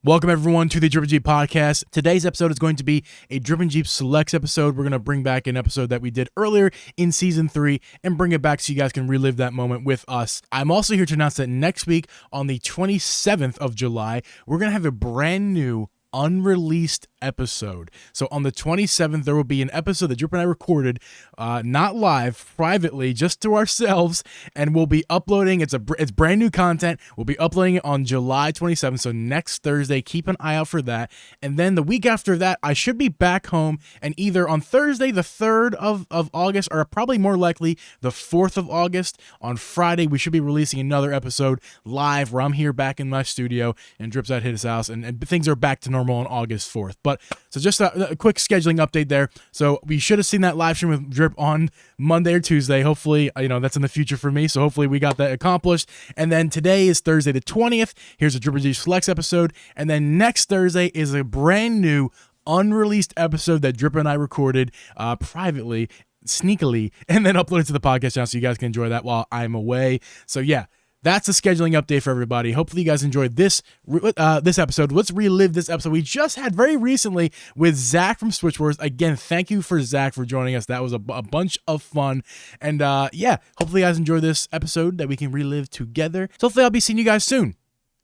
Welcome everyone to the Drip and Geeb podcast. Today's episode is going to be a Drip and Geeb Selects episode. We're going to bring back an episode that we did earlier in season 3 and bring it back so you guys can relive that moment with us. I'm also here to announce that next week on the 27th of July, we're going to have a brand new unreleased episode. So on the 27th, there will be an episode that Drip and I recorded, not live, privately, just to ourselves, and we'll be uploading. It's brand new content. We'll be uploading it on July 27th, so next Thursday. Keep an eye out for that. And then the week after that, I should be back home, and either on Thursday, the 3rd of August, or probably more likely the 4th of August, on Friday, we should be releasing another episode live where I'm here back in my studio, and Drip's at his house, and things are back to normal on August 4th. But so just a quick scheduling update there. So we should have seen that live stream with Drip on Monday or Tuesday. Hopefully, that's in the future for me. So hopefully we got that accomplished. And then today is Thursday the 20th. Here's a Drip and Geeb Selects episode. And then next Thursday is a brand new unreleased episode that Drip and I recorded privately, sneakily, and then uploaded to the podcast channel so you guys can enjoy that while I'm away. So yeah. That's a scheduling update for everybody. Hopefully you guys enjoyed this episode. Let's relive this episode we just had very recently with Zach from Switch Wars. Again, thank you for Zach for joining us. That was a bunch of fun. And hopefully you guys enjoy this episode that we can relive together. So hopefully I'll be seeing you guys soon.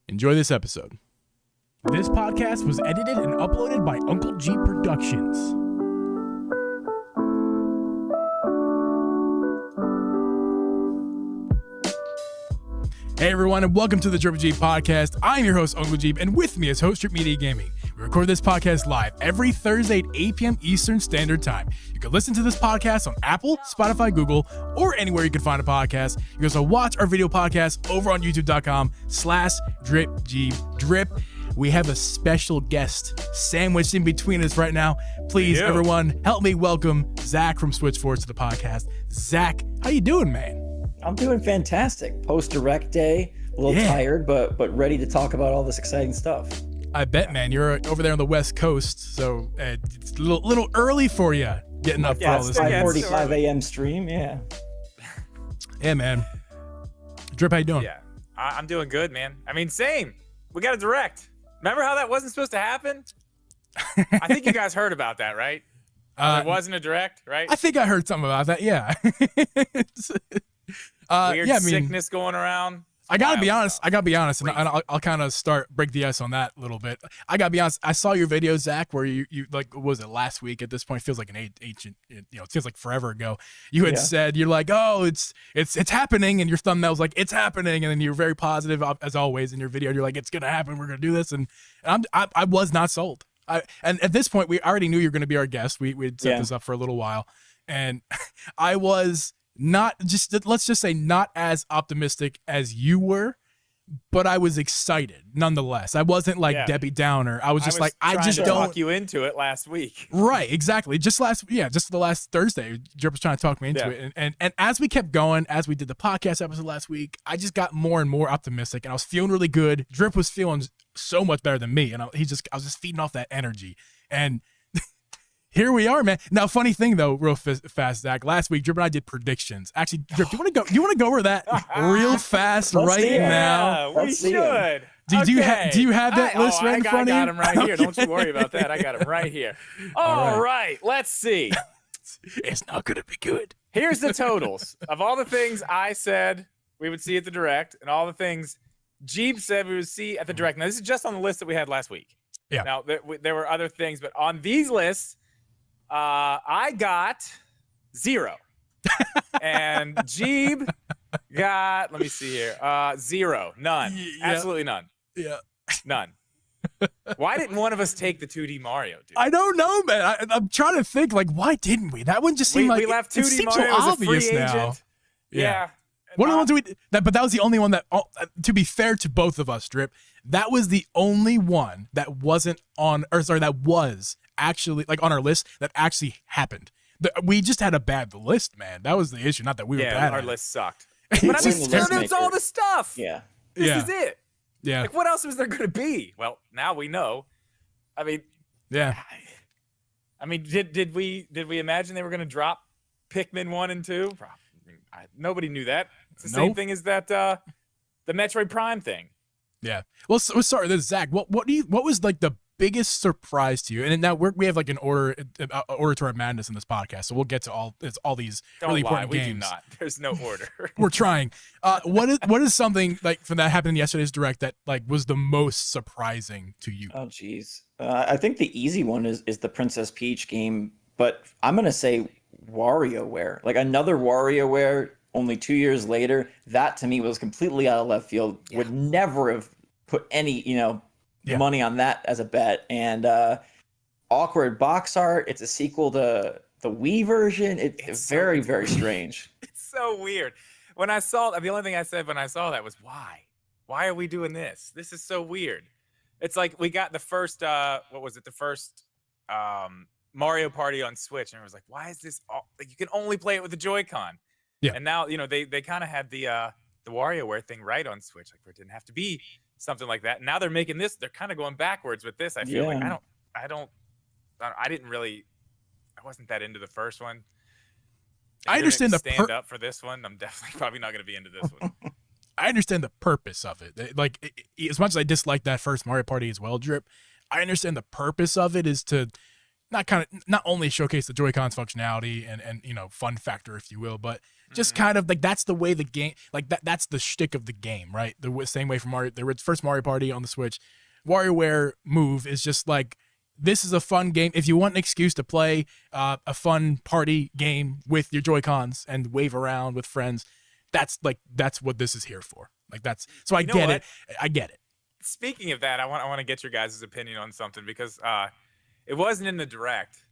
Enjoy this episode. This podcast was edited and uploaded by Uncle Geeb Productions. Hey everyone, and welcome to the Drip and Geeb podcast. I'm your host, Uncle Geeb, and with me is Host Drip Media Gaming. We record this podcast live every Thursday at 8 p.m. Eastern Standard Time. You can listen to this podcast on Apple, Spotify, Google, or anywhere you can find a podcast. You can also watch our video podcast over on youtube.com/DripGeebDrip. We have a special guest sandwiched in between us right now. Please, everyone, help me welcome Zach from Switch Wars to the podcast. Zach, how you doing, man? I'm doing fantastic. Post-direct day, a little tired, but ready to talk about all this exciting stuff. I bet, man. You're over there on the West Coast, so it's a little early for you getting up for all this. 5:45 a.m. stream, yeah. Yeah, man. Drip, how you doing? Yeah, I'm doing good, man. I mean, same. We got a direct. Remember how that wasn't supposed to happen? I think you guys heard about that, right? There wasn't a direct, right? I think I heard something about that, yeah. Weird sickness going around. I gotta be honest, and I'll kind of break the ice on that a little bit. I gotta be honest, I saw your video, Zach, where you like, what was it, last week? At this point, it feels like an ancient, it feels like forever ago. You had said, you're like, oh, it's happening, and your thumbnail's like, it's happening, and then you're very positive, as always, in your video. You're like, it's gonna happen, we're gonna do this, and I was not sold. And at this point, we already knew you were gonna be our guest. We'd set this up for a little while, and I was let's just say not as optimistic as you were, but I was excited nonetheless. I wasn't like Debbie Downer. I just don't talk you into it last week. Right, exactly. Just the last Thursday, Drip was trying to talk me into it. And as we kept going, as we did the podcast episode last week, I just got more and more optimistic, and I was feeling really good. Drip was feeling so much better than me, and I was just feeding off that energy. And here we are, man. Now, funny thing though, real fast, Zach. Last week, Drip and I did predictions. Actually, Drip, do you want to go over that real fast now? We should. Do you have that list right in front of you? I got him right here. Don't you worry about that. I got him right here. All right. Let's see. It's not gonna be good. Here's the totals of all the things I said we would see at the direct, and all the things Geeb said we would see at the direct. Now, this is just on the list that we had last week. Yeah. Now, there were other things, but on these lists, I got 0. And Geeb got, let me see here, 0. None. Absolutely none. Yeah. None. Why didn't one of us take the 2D Mario, dude? I don't know, man. I'm trying to think, like, why didn't we? That one just seemed like we left 2D it seems Mario so as obvious a free now. agent. Yeah. One of the ones but that was the only one that, to be fair to both of us, Drip, that was the only one that wasn't that was actually like on our list that actually happened. We just had a bad list, man. That was the issue. Not that we were bad. Our list sucked. But I mean, it's all the stuff. Yeah. This is it. Yeah. Like, what else was there going to be? Well, now we know. I mean, did we imagine they were going to drop Pikmin 1 and 2? Nobody knew that. It's the same thing as that the Metroid Prime thing. Yeah. Well, so, sorry, this is Zach. What was like the biggest surprise to you? And now we have like an order to our madness in this podcast, so we'll get to all these really important games. We do not. There's no order. We're trying. What is something like from that happened in yesterday's direct that like was the most surprising to you? Oh, geez. I think the easy one is the Princess Peach game, but I'm gonna say WarioWare. Like another WarioWare, only 2 years later. That to me was completely out of left field. Yeah. Would never have put any money on that as a bet. And awkward box art. It's a sequel to the Wii version. It's very, very strange. It's so weird. When I saw the only thing I said when I saw that was why? Why are we doing this? This is so weird. It's like we got the first what was it? The first Mario Party on Switch, and I was like, why is this like you can only play it with the Joy-Con? Yeah. And now, they kind of had the WarioWare thing right on Switch, like where it didn't have to be something like that. And now they're making this, they're kind of going backwards with this. I feel like I wasn't that into the first one. I understand the stand up for this one. I'm definitely probably not going to be into this one. I understand the purpose of it. Like as much as I dislike that first Mario Party as well, Drip, I understand the purpose of it is to not only showcase the Joy-Con's functionality and fun factor, if you will, but just kind of like that's the way the game, like that's the shtick of the game, right? The same way for the first Mario Party on the Switch, WarioWare Move is just like, this is a fun game. If you want an excuse to play a fun party game with your Joy-Cons and wave around with friends, that's what this is here for. Like so I get it. I get it. Speaking of that, I want to get your guys' opinion on something because it wasn't in the direct,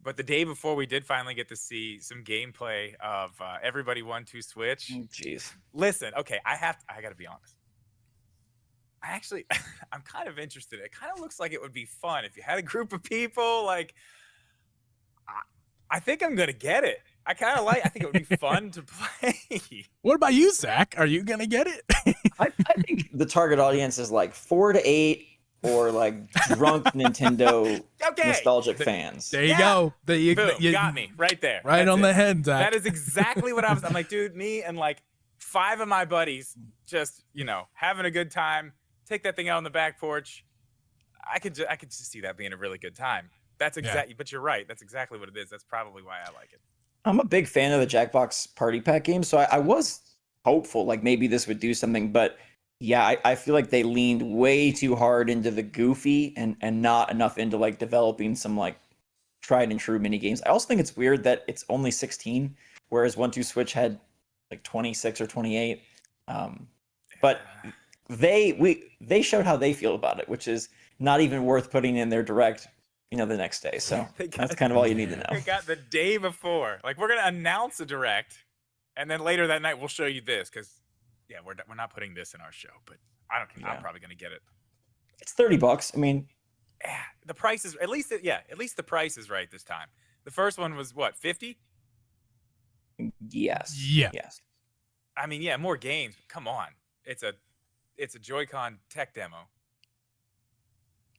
but the day before we did finally get to see some gameplay of Everybody 1-2 Switch. Jeez. Listen, okay, I got to be honest. I'm kind of interested. It kind of looks like it would be fun if you had a group of people. Like, I think I'm gonna get it. I think it would be fun to play. What about you, Zach? Are you gonna get it? I think the target audience is like 4 to 8 or like drunk Nintendo nostalgic fans. There you go. You got me right there. Right. That's on the head, Zach. That is exactly what I'm like, dude, me and like 5 of my buddies just, having a good time. Take that thing out on the back porch. I could just see that being a really good time. That's exactly, but you're right. That's exactly what it is. That's probably why I like it. I'm a big fan of the Jackbox Party Pack game, so I was hopeful like maybe this would do something, but yeah, I feel like they leaned way too hard into the goofy and not enough into like developing some like tried and true mini games. I also think it's weird that it's only 16, whereas 1-2 Switch had like 26 or 28. But they showed how they feel about it, which is not even worth putting in their direct, the next day. So that's kind of all you need to know. They got the day before. Like, we're gonna announce a direct, and then later that night we'll show you this because, yeah, we're not putting this in our show. But I don't care. Yeah. I'm probably gonna get it. It's $30. I mean, yeah, the price is at least the price is right this time. The first one was what, 50? Yes. Yeah. Yes. I mean, yeah, more games. Come on, it's a Joy-Con tech demo.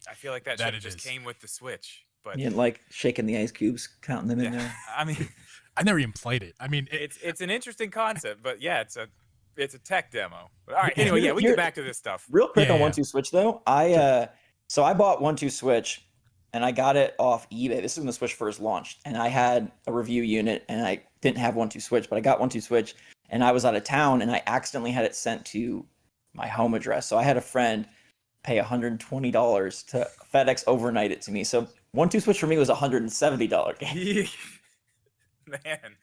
I feel like that just came with the Switch. But you didn't like shaking the ice cubes, counting them in there. I mean, I never even played it. I mean, it's an interesting concept, but yeah, it's a tech demo. But all right, anyway, yeah, we get back to this stuff. Real quick on 1-2 Switch though, I bought 1-2 Switch, and I got it off eBay. This is when the Switch first launched, and I had a review unit, and I didn't have 1-2 Switch, but I got 1-2 Switch, and I was out of town, and I accidentally had it sent to my home address. So I had a friend pay $120 to FedEx overnight it to me. So 1-2 Switch for me was $170 game. Man.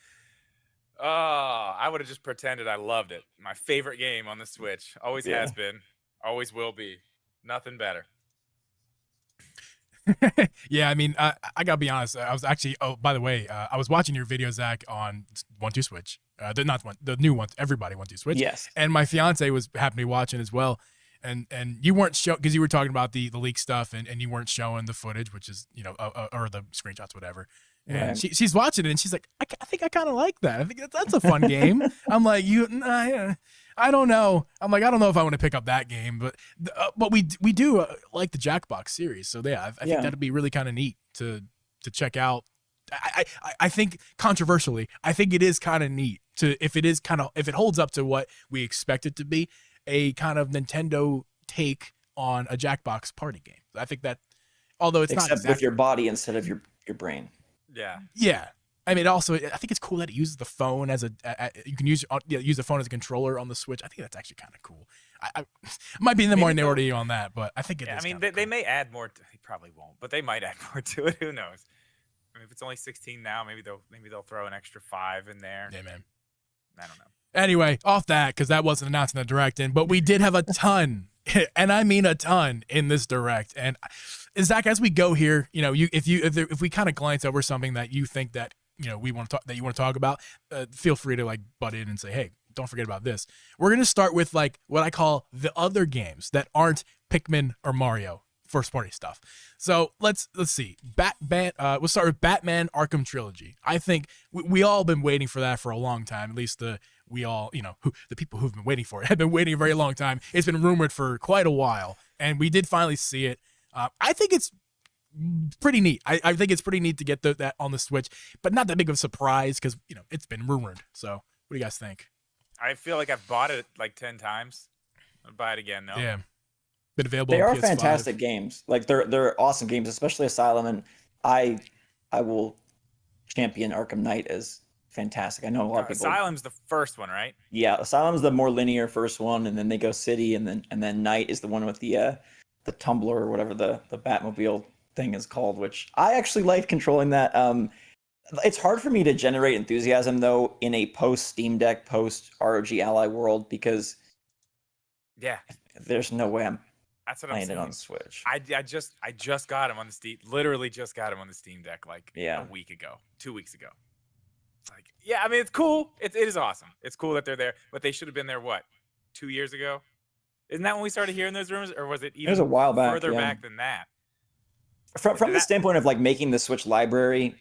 Oh, I would have just pretended I loved it. My favorite game on the Switch. Always has been. Always will be. Nothing better. Yeah, I mean, I gotta be honest. I was actually. Oh, by the way, I was watching your video, Zach, on 1-2 Switch. The new one. Everybody 1-2 Switch. Yes. And my fiance was happened to be watching as well. And you weren't showing because you were talking about the leak stuff and you weren't showing the footage, which is or the screenshots, whatever. And right. she's watching it and she's like, I think I kind of like that. I think that's a fun game. I'm like, I don't know. I'm like, I don't know if I want to pick up that game, but we do like the Jackbox series. So yeah, I think that'd be really kind of neat to check out. I think controversially, I think it is kind of neat if it holds up to what we expect it to be, a kind of Nintendo take on a Jackbox party game. I think that, although it's not Except exactly, with your body instead of your brain. Yeah. I mean, also, I think it's cool that it uses the phone as you can use the phone as a controller on the Switch. I think that's actually kind of cool. I might be in the minority on that, but I think it is. I mean, cool. they may add more. They probably won't, but they might add more to it. Who knows? I mean, if it's only 16 now, maybe they'll throw an extra 5 in there. Yeah, man. I don't know. Anyway, off that, because that wasn't announced in the Direct, but we did have a ton, and I mean a ton, in this Direct. And Zach, as we go here, if we kind of glance over something that you think that we want to talk, that you want to talk about, feel free to like butt in and say, hey, don't forget about this. We're gonna start with like what I call the other games that aren't Pikmin or Mario first party stuff. So let's see. We'll start with Batman Arkham Trilogy. I think we all been waiting for that for a long time. At least the people who've been waiting for it have been waiting a very long time. It's been rumored for quite a while, and we did finally see it. I think it's pretty neat. I think it's pretty neat to get that on the Switch, but not that big of a surprise because it's been rumored. So what do you guys think? I feel like I've bought it like 10 times. I'll buy it again. No. Yeah. Been available. They on are PS5. fantastic games. Like they're awesome games, especially Asylum, and I will champion Arkham Knight as fantastic. I know a lot of people. Asylum's the first one, right? Yeah, Asylum's the more linear first one, and then they go City, and then Knight is the one with the tumbler or whatever the Batmobile thing is called, which I actually like controlling that. It's hard for me to generate enthusiasm though in a post Steam Deck, post ROG Ally world, because there's no way I'm That's what I'm playing saying. it on Switch. I just got him on the Steam. Literally just got him on the Steam Deck like a week ago, 2 weeks ago. It's like, I mean, it's cool. It is awesome. It's cool that they're there, but they should have been there. What, 2 years ago? Isn't that when we started hearing those rumors, or was it even It was a while back, further back than that? From the standpoint of like making the Switch library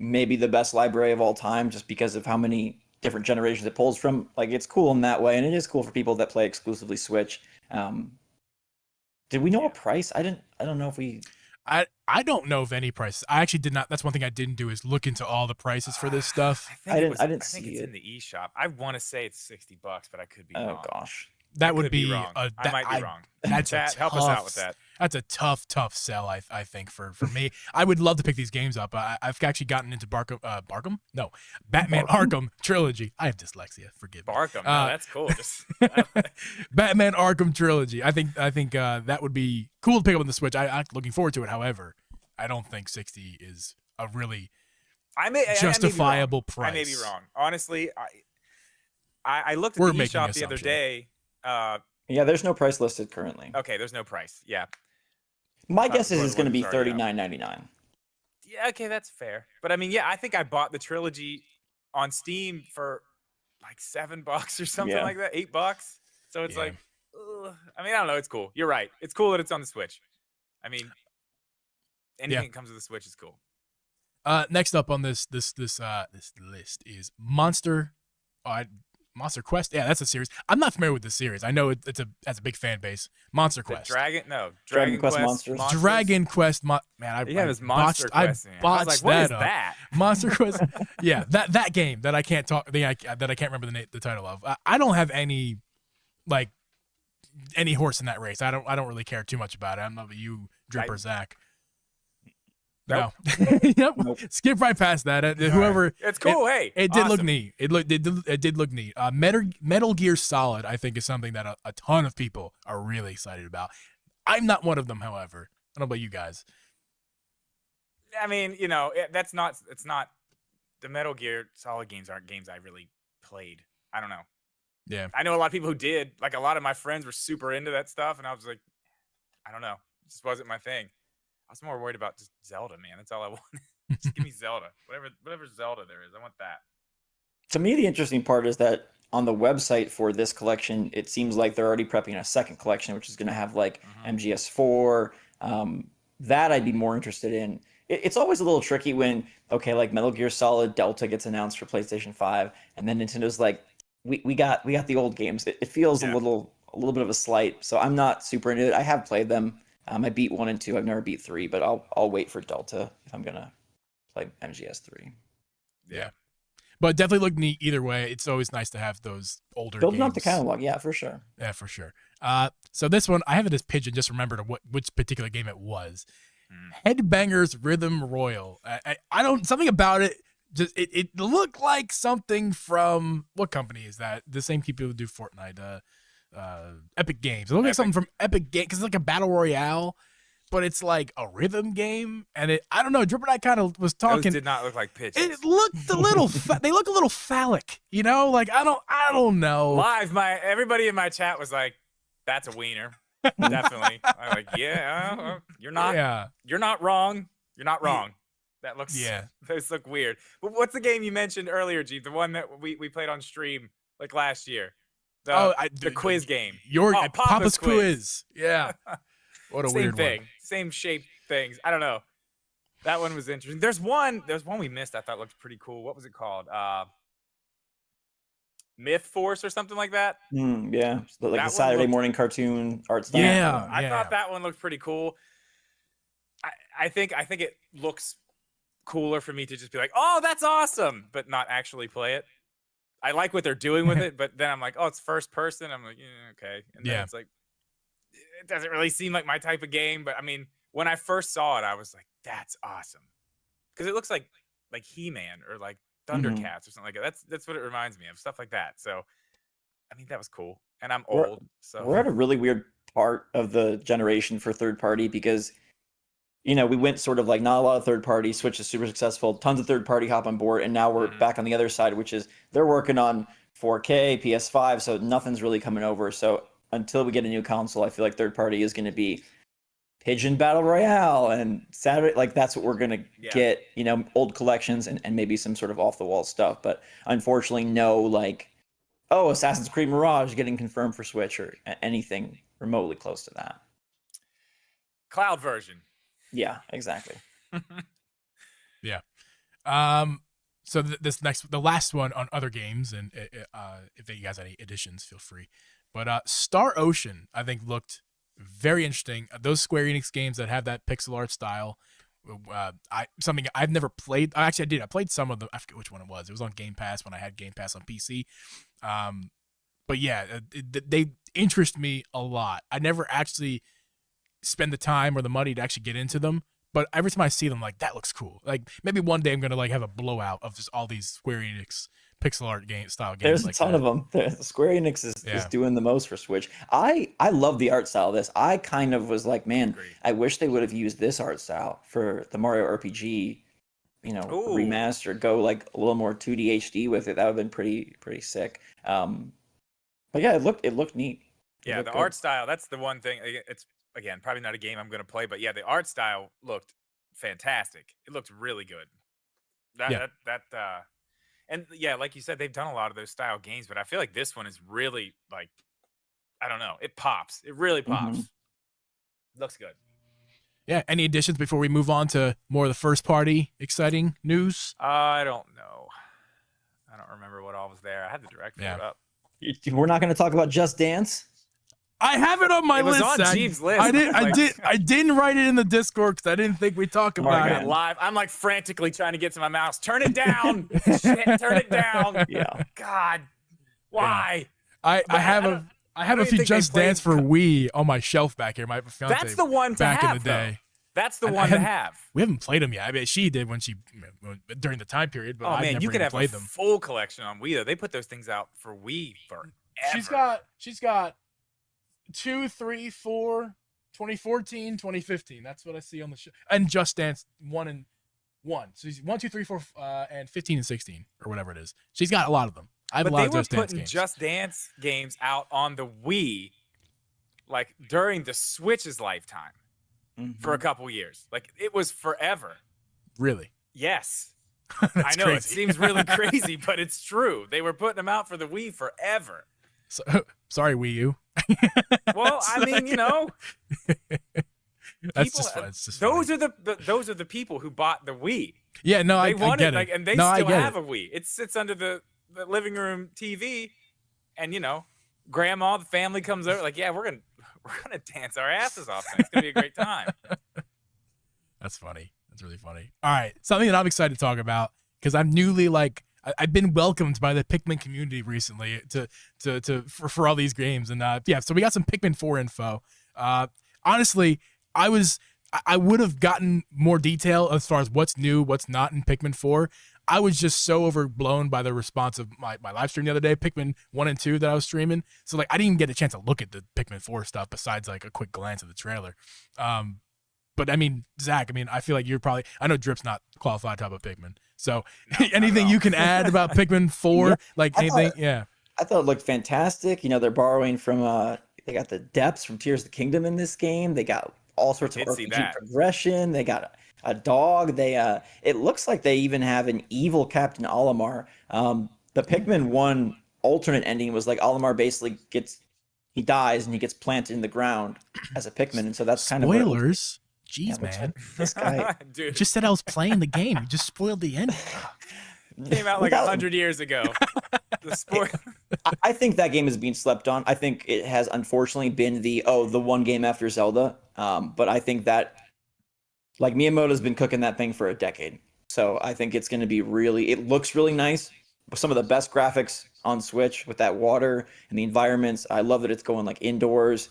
maybe the best library of all time, just because of how many different generations it pulls from. Like, it's cool in that way, and it is cool for people that play exclusively Switch. Did we know a price? I don't know if we. I don't know of any prices. I actually did not. That's one thing I didn't do, is look into all the prices for this stuff. I didn't think see it's it in the eShop. I want to say it's $60, but I could be wrong. Oh gosh. That would be wrong. I might be wrong. That's Chat, help us out with that. That's a tough sell. I think for me, I would love to pick these games up. I've actually gotten into Batman Arkham Trilogy. I have dyslexia. Forgive me. Barkham. No, that's cool. Batman Arkham Trilogy. I think that would be cool to pick up on the Switch. I'm looking forward to it. However, I don't think 60 is a really justifiable price. I may be wrong. Honestly, I looked at the eShop the other day. Yeah, there's no price listed currently. Okay, there's no price. Yeah. My guess is it's going to be $39.99. Yeah, okay, that's fair. But I mean, I think I bought the trilogy on Steam for like $7 or something like that, $8. So it's like, ugh. I mean, I don't know. It's cool. You're right. It's cool that it's on the Switch. I mean, anything that comes with the Switch is cool. Next up on this list is Monster Quest. Yeah, that's a series. I'm not familiar with this series. I know it has a big fan base. Monster Quest. Dragon Quest Monsters. Dragon Quest. Man, I Monster Quest. I botched that up. That? Monster Quest. Yeah, that game that I can't talk. That I can't remember the title of. I don't have any horse in that race. I don't really care too much about it. I don't know about you, Drip or Zach. Nope. No. Yep. Nope. Skip right past that. Whoever. It's cool. It did look neat. It did look neat. Metal Gear Solid, I think, is something that a ton of people are really excited about. I'm not one of them, however. I don't know about you guys. I mean, it's not the Metal Gear Solid games aren't games I really played. I don't know. Yeah. I know a lot of people who did. Like, a lot of my friends were super into that stuff, and I was like, I don't know. It just wasn't my thing. I was more worried about just Zelda, man. That's all I wanted. Just give me Zelda. Whatever Zelda there is, I want that. To me, the interesting part is that on the website for this collection, it seems like they're already prepping a second collection, which is going to have like MGS4. That I'd be more interested in. It's always a little tricky when, like Metal Gear Solid Delta gets announced for PlayStation 5, and then Nintendo's like, we got the old games. It feels a little bit of a slight. So I'm not super into it. I have played them. I beat 1 and 2. I've never beat 3, but I'll wait for Delta if I'm gonna play MGS3. Yeah, but definitely look neat either way. It's always nice to have those older building games. up the catalog. Yeah, for sure. Yeah, for sure. So this one, I have it as pigeon. Just remembered which particular game it was. Headbangers Rhythm Royal. I don't, something about it. Just it looked like something from, what company is that? The same people who do Fortnite. Epic Games. It looked like something from Epic Games because it's like a battle royale, but it's like a rhythm game. And I don't know. Drip and I kind of was talking. Those did not look like pigeons. It looked a little. They look a little phallic. You know, like I don't know. Live, everybody in my chat was like, "That's a wiener." Definitely. I'm like, yeah, you're not. Yeah. You're not wrong. You're not wrong. That looks. Yeah. Those look weird. But what's the game you mentioned earlier, G? The one that we played on stream like last year. The quiz game. Papa's quiz. Yeah. What a weird thing. one. Same shape things. I don't know. That one was interesting. There's one we missed I thought looked pretty cool. What was it called? Myth Force or something like that. Yeah. Like the Saturday morning cartoon art style. Yeah. I thought that one looked pretty cool. I think it looks cooler for me to just be like, oh, that's awesome, but not actually play it. I like what they're doing with it, but then I'm like, oh, it's first person. I'm like, yeah, okay. And then it's like, it doesn't really seem like my type of game. But I mean, when I first saw it, I was like, that's awesome. Because it looks like He-Man or like Thundercats or something like that. That's what it reminds me of, stuff like that. So, I mean, that was cool. And I'm old. So we're at a really weird part of the generation for third party because, you know, we went sort of like not a lot of third party. Switch is super successful. Tons of third party hop on board. And now we're back on the other side, which is they're working on 4K, PS5. So nothing's really coming over. So until we get a new console, I feel like third party is going to be Pigeon Battle Royale and Saturday. Like that's what we're going to get, you know, old collections and maybe some sort of off the wall stuff. But unfortunately, no, like, oh, Assassin's Creed Mirage getting confirmed for Switch or anything remotely close to that. Cloud version. Yeah, exactly. Yeah. So the last one on other games, and if you guys have any additions, feel free. But Star Ocean, I think, looked very interesting. Those Square Enix games that have that pixel art style, something I've never played. Actually, I did. I played some of them. I forget which one it was. It was on Game Pass when I had Game Pass on PC. But yeah, they interest me a lot. I never actually spend the time or the money to actually get into them, but every time I see them, like, that looks cool. Like maybe one day I'm gonna like have a blowout of just all these Square Enix pixel art style games. There's a ton of them. Square Enix is doing the most for Switch. I love the art style of this. I kind of was like, man, I wish they would have used this art style for the Mario RPG, you know, remaster. Go like a little more 2D HD with it. That would have been pretty sick. But yeah, it looked neat. Yeah, the art style, that's the one thing. It's, again, probably not a game I'm going to play, but yeah, the art style looked fantastic. It looked really good. And yeah, like you said, they've done a lot of those style games, but I feel like this one is really like, I don't know, it pops. It really pops. Looks good. Yeah. Any additions before we move on to more of the first party exciting news? I don't know. I don't remember what all was there. I had the direct pulled up. We're not going to talk about Just Dance. I have it on my list. It was on Geeb's list. I didn't write it in the Discord because I didn't think we'd talk about it live. I'm like frantically trying to get to my mouse. Turn it down. Shit, turn it down. Yeah. God, why? I have a few Just Dance for Wii on my shelf back here. My fiance. That's the one to back have, in the day. That's the one to have. We haven't played them yet. I mean, she did during the time period. But I've never you could have played a them. full collection on Wii though. They put those things out for Wii forever. She's got 2, 3, 4, 2014, 2015. That's what I see on the show. And Just Dance 1 and 1. So she's 1, 2, 3, 4, and 15 and 16 or whatever it is. She's got a lot of them. I have a lot of Just Dance games. They were putting Just Dance games out on the Wii, like during the Switch's lifetime, for a couple years. Like it was forever. Really? Yes. I know, crazy. It seems really crazy, but it's true. They were putting them out for the Wii forever. So, sorry, Wii U. Well, I mean, you know, that's just fun. It's just those funny. Those are the people who bought the Wii. Yeah, no, I get it. Like, and they still have a Wii. It sits under the living room TV, and you know, grandma, the family comes over. Like, yeah, we're gonna dance our asses off. It's gonna be a great time. That's funny. That's really funny. All right, something that I'm excited to talk about because I'm newly I've been welcomed by the Pikmin community recently for all these games. And yeah, so we got some Pikmin 4 info. Honestly, I would have gotten more detail as far as what's new, what's not in Pikmin 4. I was just so overblown by the response of my live stream the other day, Pikmin 1 and 2 that I was streaming. So like I didn't even get a chance to look at the Pikmin 4 stuff besides like a quick glance at the trailer. But I mean, Zach, I feel like you're probably, I know Drip's not qualified to talk about Pikmin. So anything you can add about Pikmin 4, like anything? I thought it looked fantastic. They're borrowing from, they got the depths from Tears of the Kingdom in this game. They got all sorts of RPG progression. They got a dog. It looks like they even have an evil Captain Olimar. The Pikmin 1 alternate ending was like Olimar basically he dies and he gets planted in the ground as a Pikmin. And so that's kind of spoilers. Jeez, man. This guy Dude. Just said I was playing the game. You just spoiled the ending. Came out like 100 years ago. I think that game is being slept on. I think it has unfortunately been the one game after Zelda. But I think that like Miyamoto's been cooking that thing for a decade. So I think it's going to be it looks really nice. Some of the best graphics on Switch with that water and the environments. I love that it's going like indoors.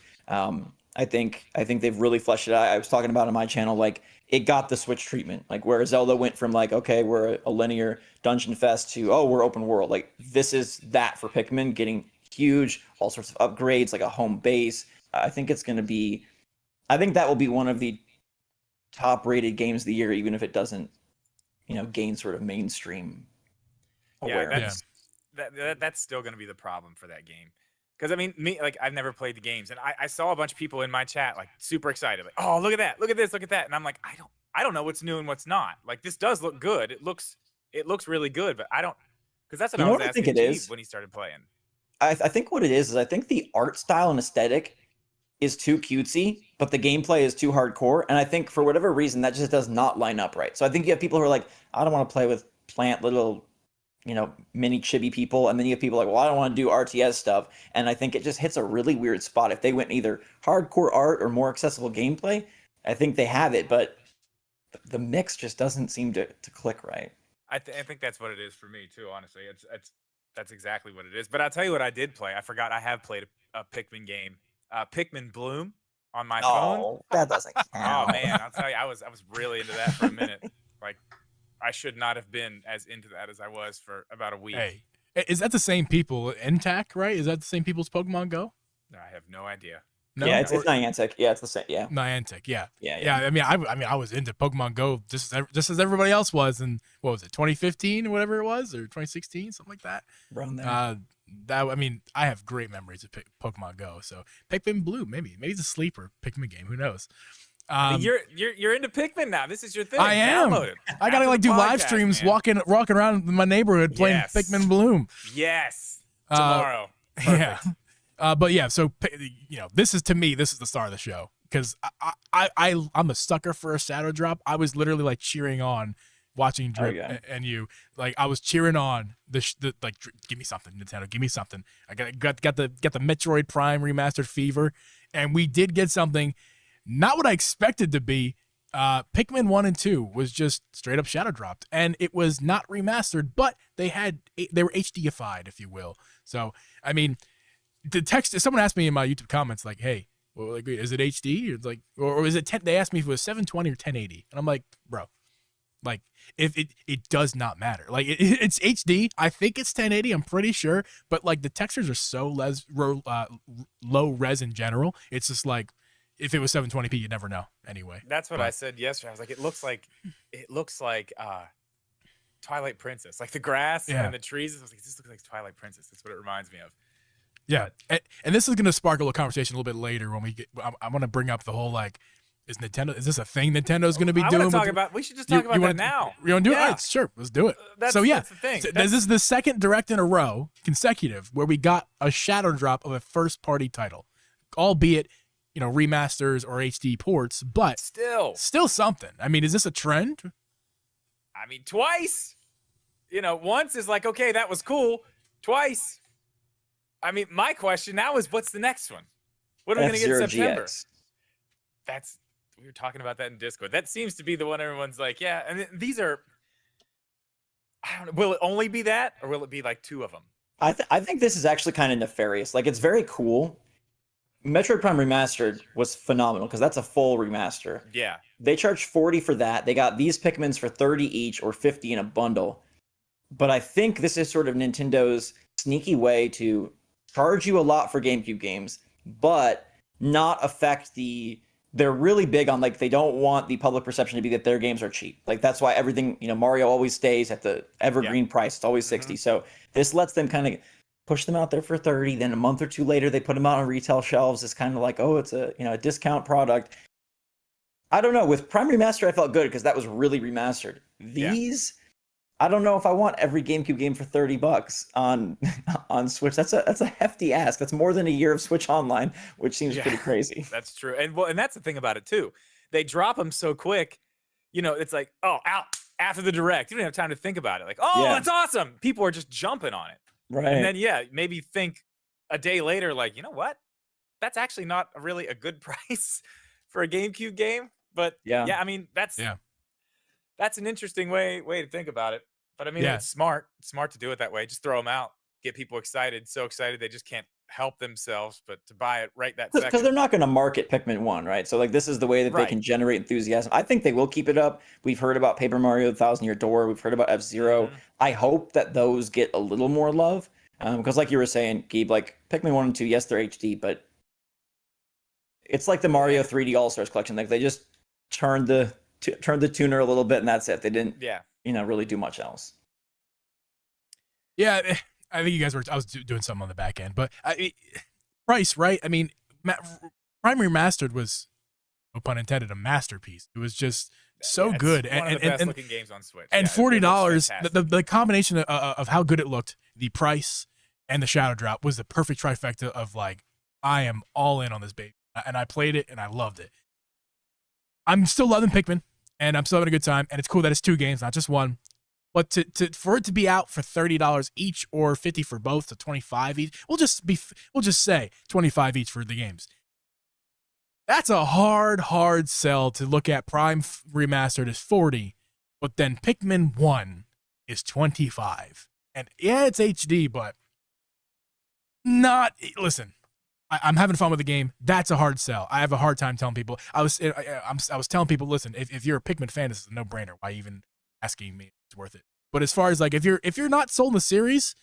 I think they've really fleshed it out. I was talking about on my channel, like it got the Switch treatment, like where Zelda went from like, okay, we're a linear dungeon fest to, we're open world. Like this is that for Pikmin, getting huge, all sorts of upgrades, like a home base. I think that will be one of the top rated games of the year, even if it doesn't, gain sort of mainstream awareness. That's still going to be the problem for that game. Because I've never played the games, and I saw a bunch of people in my chat like super excited, like, oh, look at that, look at this, look at that, and I'm like, I don't know what's new and what's not. Like this does look good. It looks really good, but I don't, because that's what I was asking Geeb when he started playing. I think what it is I think the art style and aesthetic is too cutesy, but the gameplay is too hardcore, and I think for whatever reason that just does not line up right. So I think you have people who are like, I don't want to play with plant little mini chibi people, and then you have people like, well, I don't want to do RTS stuff, and I think it just hits a really weird spot. If they went either hardcore art or more accessible gameplay, I think they have it, but the mix just doesn't seem to click right. I think that's what it is for me too, honestly. That's exactly what it is. But I'll tell you what I did play. I forgot I have played a Pikmin game, Pikmin Bloom on my phone. Oh, that doesn't count. Oh man, I'll tell you, I was really into that for a minute. Like I should not have been as into that as I was for about a week. Hey, is that the same people? Intac, right? Is that the same people as Pokemon Go? I have no idea. No? Yeah, it's Niantic. Yeah, it's the same. Yeah, Niantic. Yeah. I was into Pokemon Go just as everybody else was, and what was it, 2015 or whatever it was, or 2016, something like that. Around there. I have great memories of Pokemon Go. So Pikmin Blue, maybe it's a sleeper Pikmin game. Who knows? You're into Pikmin now. This is your thing. I am. Download it. I gotta like do live streams, man. walking around my neighborhood playing Pikmin Bloom. Yes. Tomorrow. Yeah. But yeah, so this is the star of the show because I'm a sucker for a shadow drop. I was literally like cheering on watching Drip and you, like I was cheering on the like, give me something, Nintendo, give me something. I got the Metroid Prime remastered fever, and we did get something. Not what I expected to be. Pikmin 1 and 2 was just straight up shadow dropped, and it was not remastered, but they were HDified, if you will. So, the text, someone asked me in my YouTube comments, like, hey, well, like, is it HD? It's like, or is it 10? They asked me if it was 720 or 1080. And I'm like, bro, like, if it does not matter. Like, it's HD. I think it's 1080. I'm pretty sure. But like the textures are so low res in general. It's just like, if it was 720p, you'd never know anyway. That's what I said yesterday. I was like, it looks like Twilight Princess, like the grass and the trees. I was like, this looks like Twilight Princess. That's what it reminds me of. Yeah, and this is going to sparkle a conversation a little bit later when we get. I want to bring up the whole like, is this a thing Nintendo's going to be doing? We should just talk about that now. You want to do it? All right, sure, let's do it. That's the thing. So this is the second direct in a row, consecutive, where we got a shadow drop of a first-party title, albeit remasters or HD ports, but still something. Is this a trend? Twice. Once is like, okay, that was cool. Twice. My question now is, what's the next one? What are we going to get in September? GX. We were talking about that in Discord. That seems to be the one everyone's like, yeah. And these are, I don't know. Will it only be that, or will it be like 2 of them? I think this is actually kind of nefarious. Like, it's very cool. Metroid Prime Remastered was phenomenal because that's a full remaster. Yeah. They charged 40 for that. They got these Pikmins for 30 each or 50 in a bundle. But I think this is sort of Nintendo's sneaky way to charge you a lot for GameCube games, but not affect they're really big on, like, they don't want the public perception to be that their games are cheap. Like, that's why everything, Mario always stays at the evergreen price. It's always 60. So this lets them kind of push them out there for 30. Then a month or two later, they put them out on retail shelves. It's kind of like, oh, it's a discount product. I don't know. With Prime Remaster, I felt good because that was really remastered. These, I don't know if I want every GameCube game for $30 on Switch. That's a hefty ask. That's more than a year of Switch Online, which seems pretty crazy. That's true. And that's the thing about it too. They drop them so quick. It's like, oh, out after the direct. You don't have time to think about it. Like, oh, that's awesome. People are just jumping on it. Right. And then maybe think a day later, like, you know what? That's actually not really a good price for a GameCube game. But I mean, that's an interesting way to think about it. But I mean, it's smart. It's smart to do it that way. Just throw them out, get people excited, so excited they just can't help themselves but to buy it right that second. Because they're not going to market Pikmin 1, right? So, like, this is the way that they can generate enthusiasm. I think they will keep it up. We've heard about Paper Mario: The Thousand Year Door. We've heard about F-Zero. I hope that those get a little more love. Because like you were saying, Geeb, like, Pikmin 1 and 2, yes, they're HD, but it's like the Mario 3D All-Stars collection. Like, they just turned the tuner a little bit, and that's it. They didn't, really do much else. Yeah, I think you guys I was doing something on the back end, but price, right? I mean, Prime Remastered was, no pun intended, a masterpiece. It was just so good, one of the best looking games on Switch. And $40, the combination of how good it looked, the price, and the shadow drop was the perfect trifecta of, like, I am all in on this baby, and I played it and I loved it. I'm still loving Pikmin, and I'm still having a good time, and it's cool that it's 2 games, not just one. But for it to be out for $30 each or $50 for both, so $25 each, we'll just say $25 each for the games. That's a hard sell to look at. Prime Remastered is $40, but then Pikmin 1 is $25. And yeah, it's HD, but listen, I'm having fun with the game. That's a hard sell. I have a hard time telling people. I was telling people, listen, if you're a Pikmin fan, this is a no-brainer. Why even asking me? It's worth it. But as far as, like, if you're not sold in the series,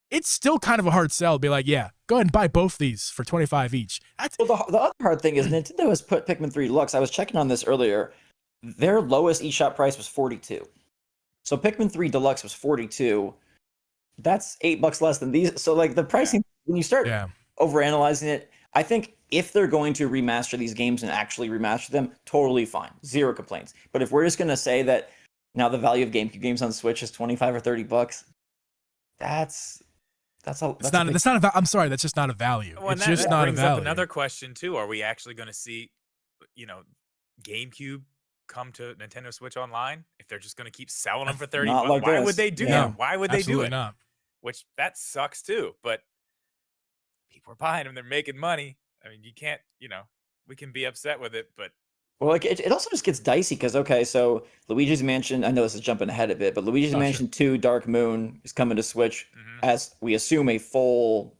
it's still kind of a hard sell to be like, yeah, go ahead and buy both these for $25 each. Well, the other hard thing is Nintendo has put Pikmin 3 Deluxe. I was checking on this earlier. Their lowest eShop price was $42. So Pikmin 3 Deluxe was $42. That's $8 less than these. So, like, the pricing, when you start overanalyzing it, I think if they're going to remaster these games and actually remaster them, totally fine. Zero complaints. But if we're just going to say that now the value of GameCube games on Switch is $25 or $30, I'm sorry, that's just not a value. Well, it's just not a value. Up another question too. Are we actually going to see, GameCube come to Nintendo Switch Online if they're just going to keep selling them for $30? Like why would they do that? Why would they do it? Not. Which that sucks too. But people are buying them. They're making money. I mean, you can't. We can be upset with it, but. Well, like, it also just gets dicey because, okay, so Luigi's Mansion, I know this is jumping ahead a bit, but Luigi's Mansion 2 Dark Moon is coming to Switch as, we assume, a full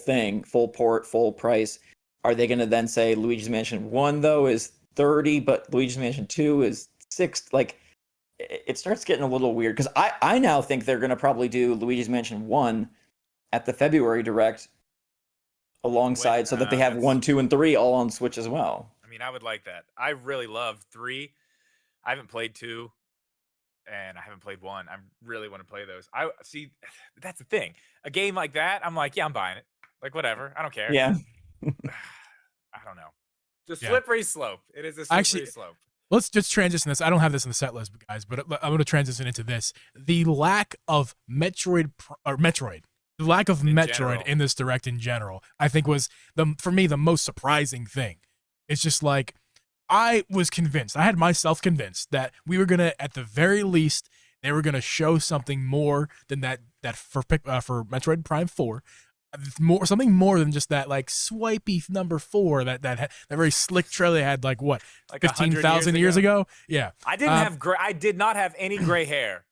thing, full port, full price. Are they going to then say Luigi's Mansion 1, though, is $30, but Luigi's Mansion 2 is $6? Like, it starts getting a little weird because I now think they're going to probably do Luigi's Mansion 1 at the February Direct alongside so that they have 1, 2, and 3 all on Switch as well. I mean, I would like that. I really love 3. I haven't played 2, and I haven't played 1. I really want to play those. I see. That's the thing. A game like that, I'm like, yeah, I'm buying it. Like, whatever. I don't care. Yeah. I don't know. It's a slippery slope. It is a slippery slope. Let's just transition this. I don't have this in the set list, guys, but I'm going to transition into this. The lack of Metroid. The lack of Metroid in this Direct in general, I think, was for me the most surprising thing. It's just like, I was convinced, I had myself convinced that we were going to, at the very least, they were going to show something more than that for Metroid Prime 4. Something more than just that, like, swipey number 4, that very slick trailer they had, like 15,000 years ago? Yeah. I did not have any gray hair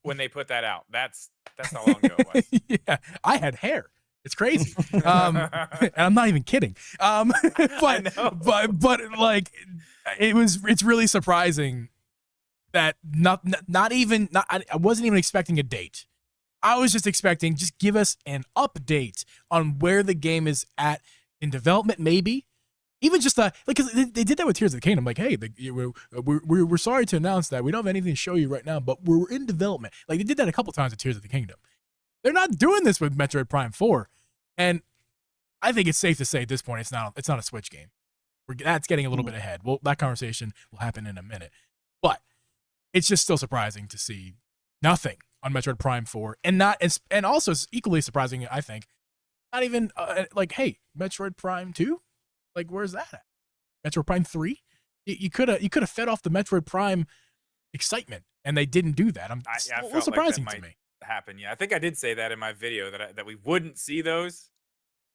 when they put that out. That's how long ago it was. Yeah, I had hair. It's crazy. And I'm not even kidding. But like it's really surprising that I wasn't even expecting a date. I was just expecting just give us an update on where the game is at in development, maybe. Even just because they did that with Tears of the Kingdom, like, hey, we're sorry to announce that we don't have anything to show you right now, but we're in development. Like they did that a couple times with Tears of the Kingdom. They're not doing this with Metroid Prime 4, and I think it's safe to say at this point it's not a Switch game. That's getting a little bit ahead. Well, that conversation will happen in a minute, but it's just still surprising to see nothing on Metroid Prime 4, and also it's equally surprising, I think, not even like, hey, Metroid Prime 2. Like, where's that at? Metroid Prime 3? You could have fed off the Metroid Prime excitement, and they didn't do that. It's a little surprising to me. Happen, yeah. I think I did say that in my video that we wouldn't see those.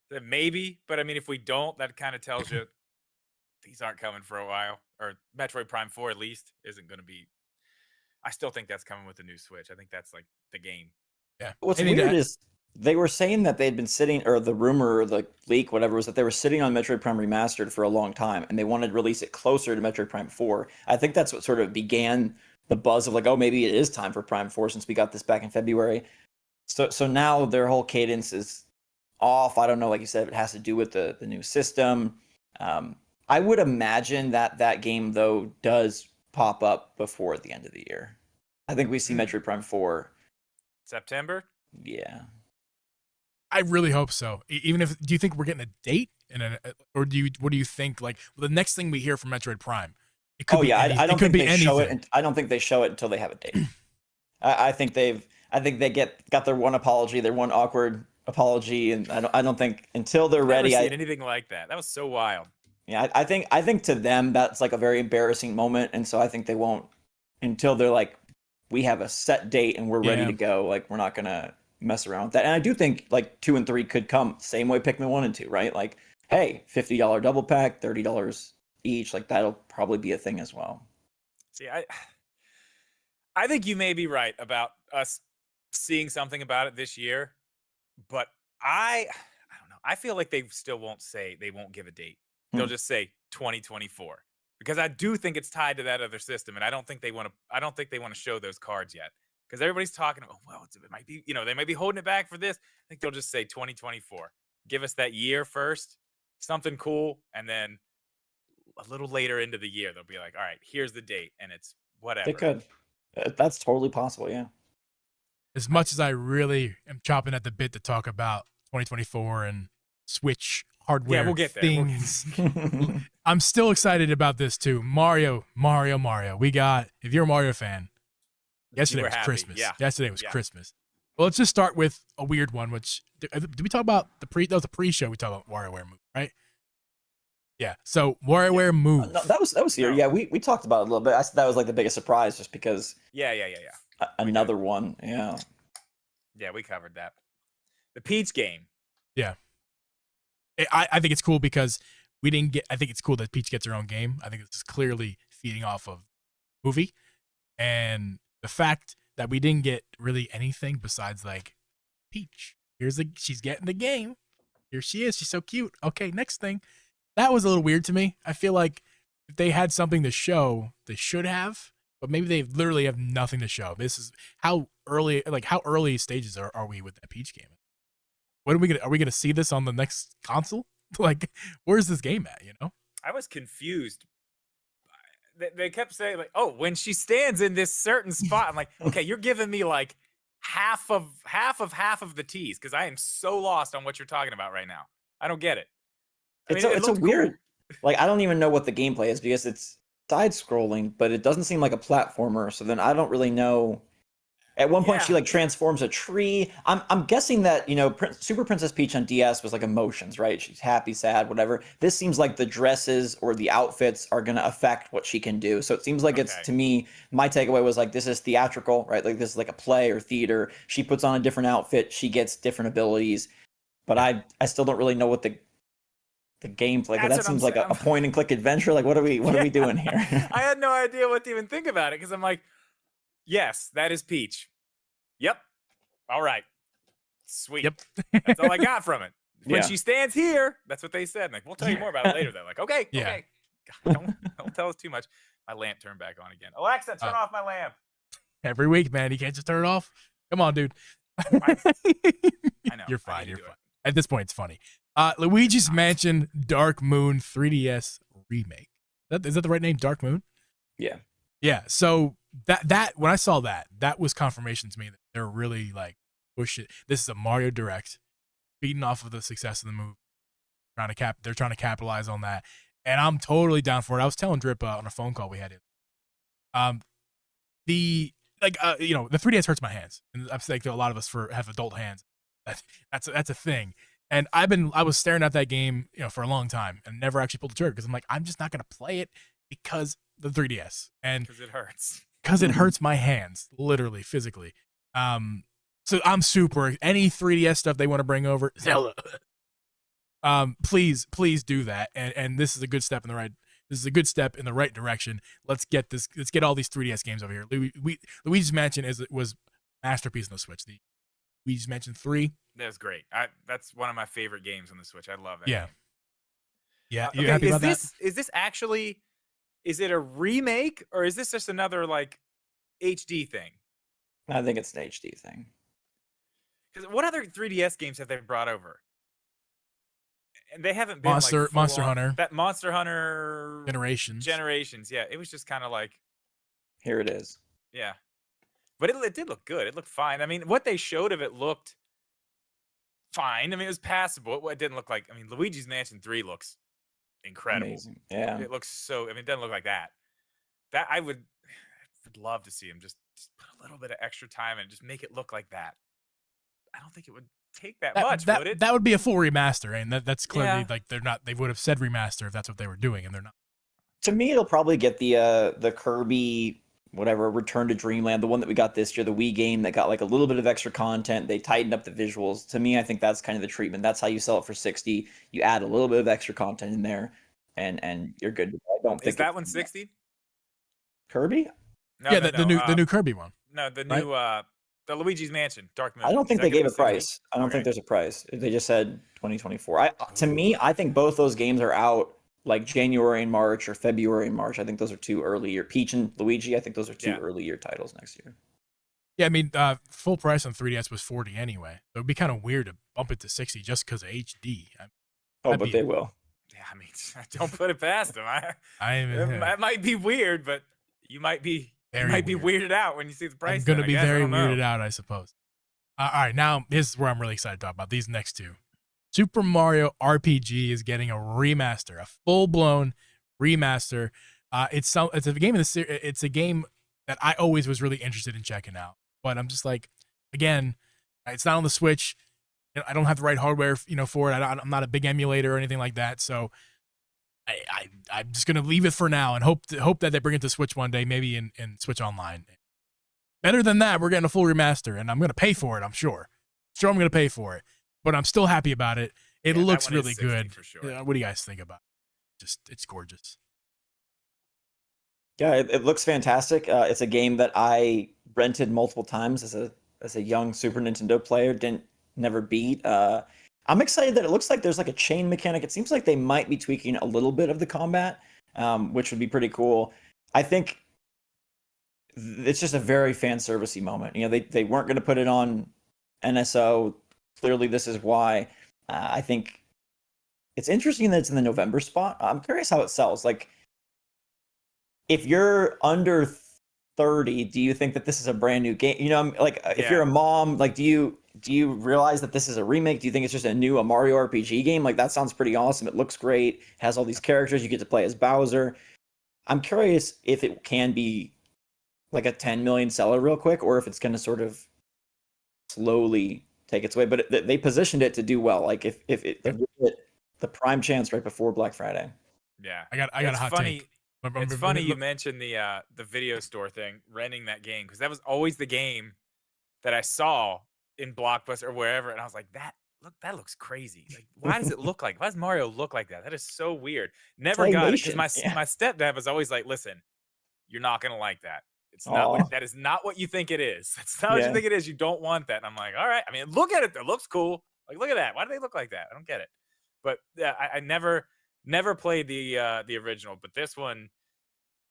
That maybe, but I mean, if we don't, that kind of tells you these aren't coming for a while. Or Metroid Prime 4 at least isn't going to be. I still think that's coming with the new Switch. I think that's like the game. Yeah. What's weird is they were saying that they'd been sitting, or the rumor or the leak, whatever, was that they were sitting on Metroid Prime Remastered for a long time, and they wanted to release it closer to Metroid Prime 4. I think that's what sort of began the buzz of like, oh, maybe it is time for Prime 4 since we got this back in February. So now their whole cadence is off. I don't know, like you said, if it has to do with the new system. I would imagine that game, though, does pop up before the end of the year. I think we see Metroid Prime 4. September? Yeah. I really hope so. Even if, do you think we're getting a date, or what do you think? Like the next thing we hear from Metroid Prime, it could be anything. I don't think they show it. I don't think they show it until they have a date. I think they got their one apology, their one awkward apology, and I don't think until they're ready. Never seen anything like that. That was so wild. Yeah, I think to them that's like a very embarrassing moment, and so I think they won't until they're like, we have a set date and we're ready to go. Like we're not gonna mess around with that. And I do think like 2 and 3 could come same way Pikmin 1 and 2, right? Like, hey, $50 double pack, $30 each. Like that'll probably be a thing as well. See, I think you may be right about us seeing something about it this year, but I don't know. I feel like they still won't give a date. They'll just say 2024. Because I do think it's tied to that other system, and I don't think they want to show those cards yet. Because everybody's talking about, well, it might be, they might be holding it back for this. I think they'll just say 2024. Give us that year first, something cool, and then a little later into the year, they'll be like, all right, here's the date, and it's whatever. They could. That's totally possible, yeah. As much as I really am chopping at the bit to talk about 2024 and Switch hardware we'll get there. things, I'm still excited about this too. Mario. We got, if you're a Mario fan, yesterday was Christmas. Yeah. Yesterday was Christmas. Well, let's just start with a weird one, which, did we talk about that was the pre-show we talked about WarioWare Move, right? Yeah. So WarioWare Move. No, that was here. Yeah, we talked about it a little bit. That was like the biggest surprise just because. Yeah. Another one. Yeah. Yeah, we covered that. The Peach game. Yeah. I think it's cool because I think it's cool that Peach gets her own game. I think this is clearly feeding off of movie. And the fact that we didn't get really anything besides like Peach. She's getting the game. Here she is. She's so cute. Okay, next thing. That was a little weird to me. I feel like if they had something to show, they should have, but maybe they literally have nothing to show. This is how early stages are we with that Peach game? Are we gonna see this on the next console? Like, where's this game at? I was confused. They kept saying like, oh, when she stands in this certain spot, I'm like, okay, you're giving me like half of the tease because I am so lost on what you're talking about right now. I don't get it. It's a weird, like I don't even know what the gameplay is because it's side scrolling, but it doesn't seem like a platformer. So then I don't really know. At one point, she like transforms a tree. I'm guessing that Super Princess Peach on DS was like emotions, right? She's happy, sad, whatever. This seems like the dresses or the outfits are gonna affect what she can do. So it seems like it's, to me, my takeaway was like this is theatrical, right? Like this is like a play or theater. She puts on a different outfit, she gets different abilities, but I still don't really know what the gameplay. That seems like a point and click adventure. Like what are we doing here? I had no idea what to even think about it because I'm like, yes, that is Peach. Yep. All right. Sweet. Yep. That's all I got from it. When Yeah. she stands here, that's what they said. Like, we'll tell you more about it later. They're like, okay, Yeah. okay. God, don't tell us too much. My lamp turned back on again. Alexa, turn off my lamp. Every week, man. You can't just turn it off. Come on, dude. I know. You're fine. You're fine. At this point, it's funny. Luigi's Mansion Dark Moon 3DS remake. Is that the right name? Dark Moon? Yeah. Yeah. So that when I saw that was confirmation to me that they're really like push it. This is a Mario Direct, feeding off of the success of the movie. They're trying to capitalize on that, and I'm totally down for it. I was telling Drip on a phone call we had. The 3DS hurts my hands, and I'm like a lot of us have adult hands. That's a thing. And I was staring at that game, for a long time and never actually pulled the trigger because I'm like, I'm just not gonna play it because the 3DS and because it hurts. Because it hurts my hands, literally, physically. So I'm super any 3DS stuff they want to bring over, Zelda. Please do that. And this is a good step in the right. This is a good step in the right direction. Let's get all these 3DS games over here. Luigi's Mansion was masterpiece on the Switch. The Luigi's Mansion 3. That was great. That's one of my favorite games on the Switch. I love that. Yeah. Game. Yeah. You happy about that? Is this actually? Is it a remake or is this just another like HD thing? I think it's an HD thing. Because what other 3DS games have they brought over? And they haven't been Monster Hunter. That Monster Hunter Generations. Yeah, it was just kind of like here it is. Yeah, but it did look good. It looked fine. I mean, what they showed of it looked fine. I mean, it was passable. It didn't look like. I mean, Luigi's Mansion 3 looks incredible. Amazing. Yeah, it looks so. I mean, it doesn't look like that. That I would love to see him just put a little bit of extra time and just make it look like that. I don't think it would take that much, would it? That would be a full remaster, and that's clearly like they're not. They would have said remaster if that's what they were doing, and they're not. To me, it'll probably get the Kirby whatever Return to Dreamland, the one that we got this year, the Wii game that got like a little bit of extra content. They tightened up the visuals. To me, I think that's kind of the treatment. That's how you sell it for $60. You add a little bit of extra content in there, and you're good. I don't think is that one $60? Kirby? No, yeah, the new Kirby one. No, the new the Luigi's Mansion Dark Moon. I don't think they gave a price. I don't think there's a price. They just said 2024. To me, I think both those games are out like January and March or February and March. I think those are too early year. Peach and Luigi, I think those are two early year titles next year. Yeah, I mean, full price on 3DS was $40 anyway. So it'd be kind of weird to bump it to $60 just because of HD. But they will. Yeah, I mean, don't put it past them. That might be weird, but you might be weirded out when you see the price. I'm gonna be very weirded out, I suppose. All right, now this is where I'm really excited to talk about these next two. Super Mario RPG is getting a remaster, a full-blown remaster. It's a game it's a game that I always was really interested in checking out, but I'm just like, again, it's not on the Switch. I don't have the right hardware, for it. I'm not a big emulator or anything like that, so I'm just gonna leave it for now and hope that they bring it to Switch one day, maybe in Switch Online. Better than that, we're getting a full remaster, and I'm gonna pay for it. I'm sure I'm gonna pay for it, but I'm still happy about it. It looks really good. For sure. What do you guys think about it? It's gorgeous. Yeah, it looks fantastic. It's a game that I rented multiple times as a young Super Nintendo player. Never beat. I'm excited that it looks like there's like a chain mechanic. It seems like they might be tweaking a little bit of the combat, which would be pretty cool. I think it's just a very fan servicey moment. They weren't going to put it on NSO. Clearly, this is why. I think it's interesting that it's in the November spot. I'm curious how it sells. Like, if you're under 30, do you think that this is a brand new game? If you're a mom, like, do you realize that this is a remake? Do you think it's just a Mario RPG game? Like, that sounds pretty awesome. It looks great. It has all these characters. You get to play as Bowser. I'm curious if it can be like a 10 million seller real quick, or if it's going to sort of slowly take its way. But they positioned it to do well. Like, if the prime chance right before Black Friday. Yeah, I got a hot take. It's funny you mentioned the video store thing, renting that game, because that was always the game that I saw in Blockbuster or wherever, and I was like, that looks crazy. Like, why does it look like? Why does Mario look like that? That is so weird. Never got it because my stepdad was always like, listen, you're not gonna like that. It's not Aw. what that is not what you think it is. That's not what you Yeah. think it is. You don't want that. And I'm like, all right. I mean, look at it. It looks cool. Like, look at that. Why do they look like that? I don't get it. But yeah, I never played the original, but this one,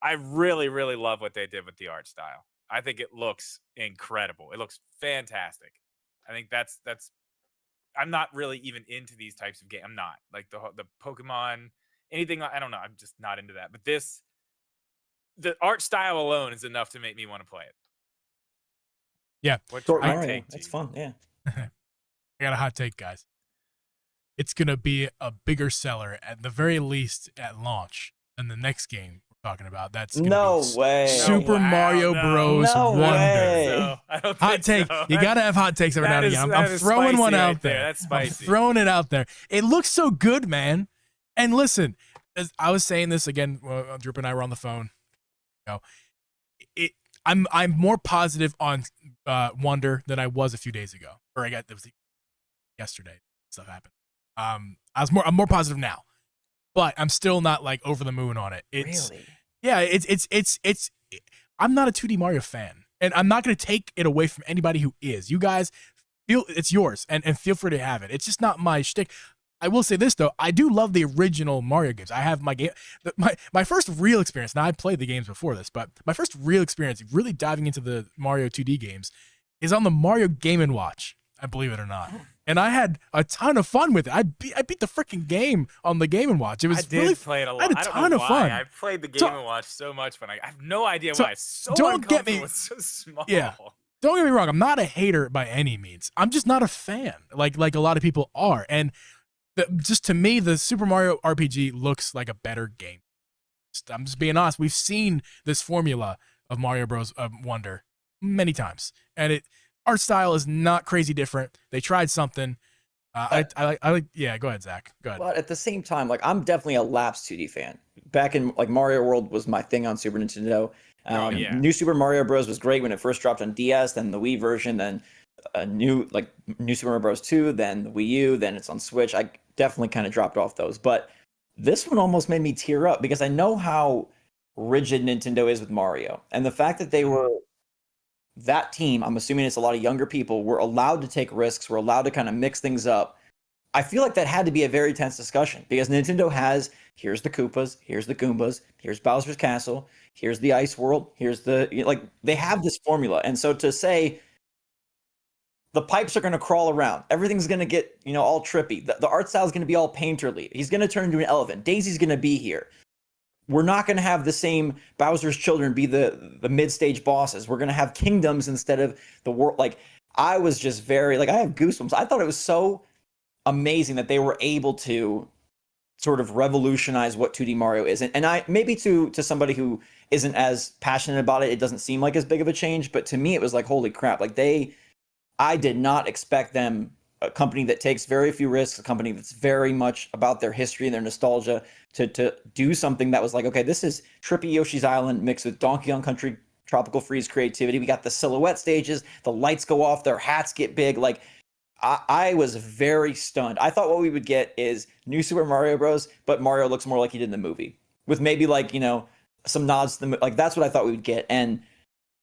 I really, really love what they did with the art style. I think it looks incredible. It looks fantastic. I think that's. I'm not really even into these types of games. I'm not like the Pokemon, anything. I don't know. I'm just not into that. But the art style alone is enough to make me want to play it. Yeah. What's Short your Mario. take, That's G? fun. Yeah. I got a hot take, guys. It's gonna be a bigger seller at the very least at launch than the next game we're talking about. That's gonna No be way. Super Mario Bros. No Wonder. way. I don't Hot think take. so. You gotta have hot takes every now and again. I'm throwing one out there. That's I'm spicy. throwing it out there. It looks so good, man. And listen, as I was saying this again, Drew and I were on the phone. You know, I'm more positive on Wonder than I was a few days ago. Or it was yesterday. Stuff happened. I'm more positive now, but I'm still not like over the moon on it. Really? Yeah, it's I'm not a 2D Mario fan, and I'm not going to take it away from anybody who is. You guys feel it's yours, and feel free to have it. It's just not my shtick. I will say this though, I do love the original Mario games. I have my game, my first real experience. Now I played the games before this, but my first real experience, really diving into the Mario 2D games, is on the Mario Game & Watch. I believe it or not. And I had a ton of fun with it. I beat the freaking game on the Game & Watch. It was really play it a lot. I had a ton of fun. I played the Game & Watch so much fun. I have no idea why. It's so don't get me. It's so small. Yeah. Don't get me wrong. I'm not a hater by any means. I'm just not a fan, like a lot of people are. And just to me, the Super Mario RPG looks like a better game. I'm just being honest. We've seen this formula of Mario Bros. Wonder many times, and art style is not crazy different. They tried something. I like. Yeah, go ahead, Zach. Go ahead. But at the same time, like I'm definitely a lapsed 2D fan. Back in like Mario World was my thing on Super Nintendo. New Super Mario Bros. Was great when it first dropped on DS, then the Wii version, then New Super Mario Bros. 2, then the Wii U, then it's on Switch. I definitely kind of dropped off those. But this one almost made me tear up because I know how rigid Nintendo is with Mario. And the fact that they were that team, I'm assuming it's a lot of younger people, were allowed to take risks, were allowed to kind of mix things up. I feel like that had to be a very tense discussion because Nintendo has, here's the Koopas, here's the Goombas, here's Bowser's Castle, here's the Ice World, here's they have this formula. And so to say, the pipes are going to crawl around, everything's going to get, all trippy. The art style is going to be all painterly. He's going to turn into an elephant. Daisy's going to be here. We're not going to have the same Bowser's children be the mid-stage bosses. We're going to have kingdoms instead of the world. Like, I was just very, I have goosebumps. I thought it was so amazing that they were able to sort of revolutionize what 2D Mario is. And I maybe to somebody who isn't as passionate about it, it doesn't seem like as big of a change. But to me, it was like, holy crap. I did not expect them, a company that takes very few risks, a company that's very much about their history and their nostalgia, to do something that was like, okay, this is trippy Yoshi's Island mixed with Donkey Kong Country Tropical Freeze creativity. We got the silhouette stages, the lights go off, their hats get big. I was very stunned. I thought what we would get is New Super Mario Bros., but Mario looks more like he did in the movie, with maybe some nods to the that's what I thought we would get. And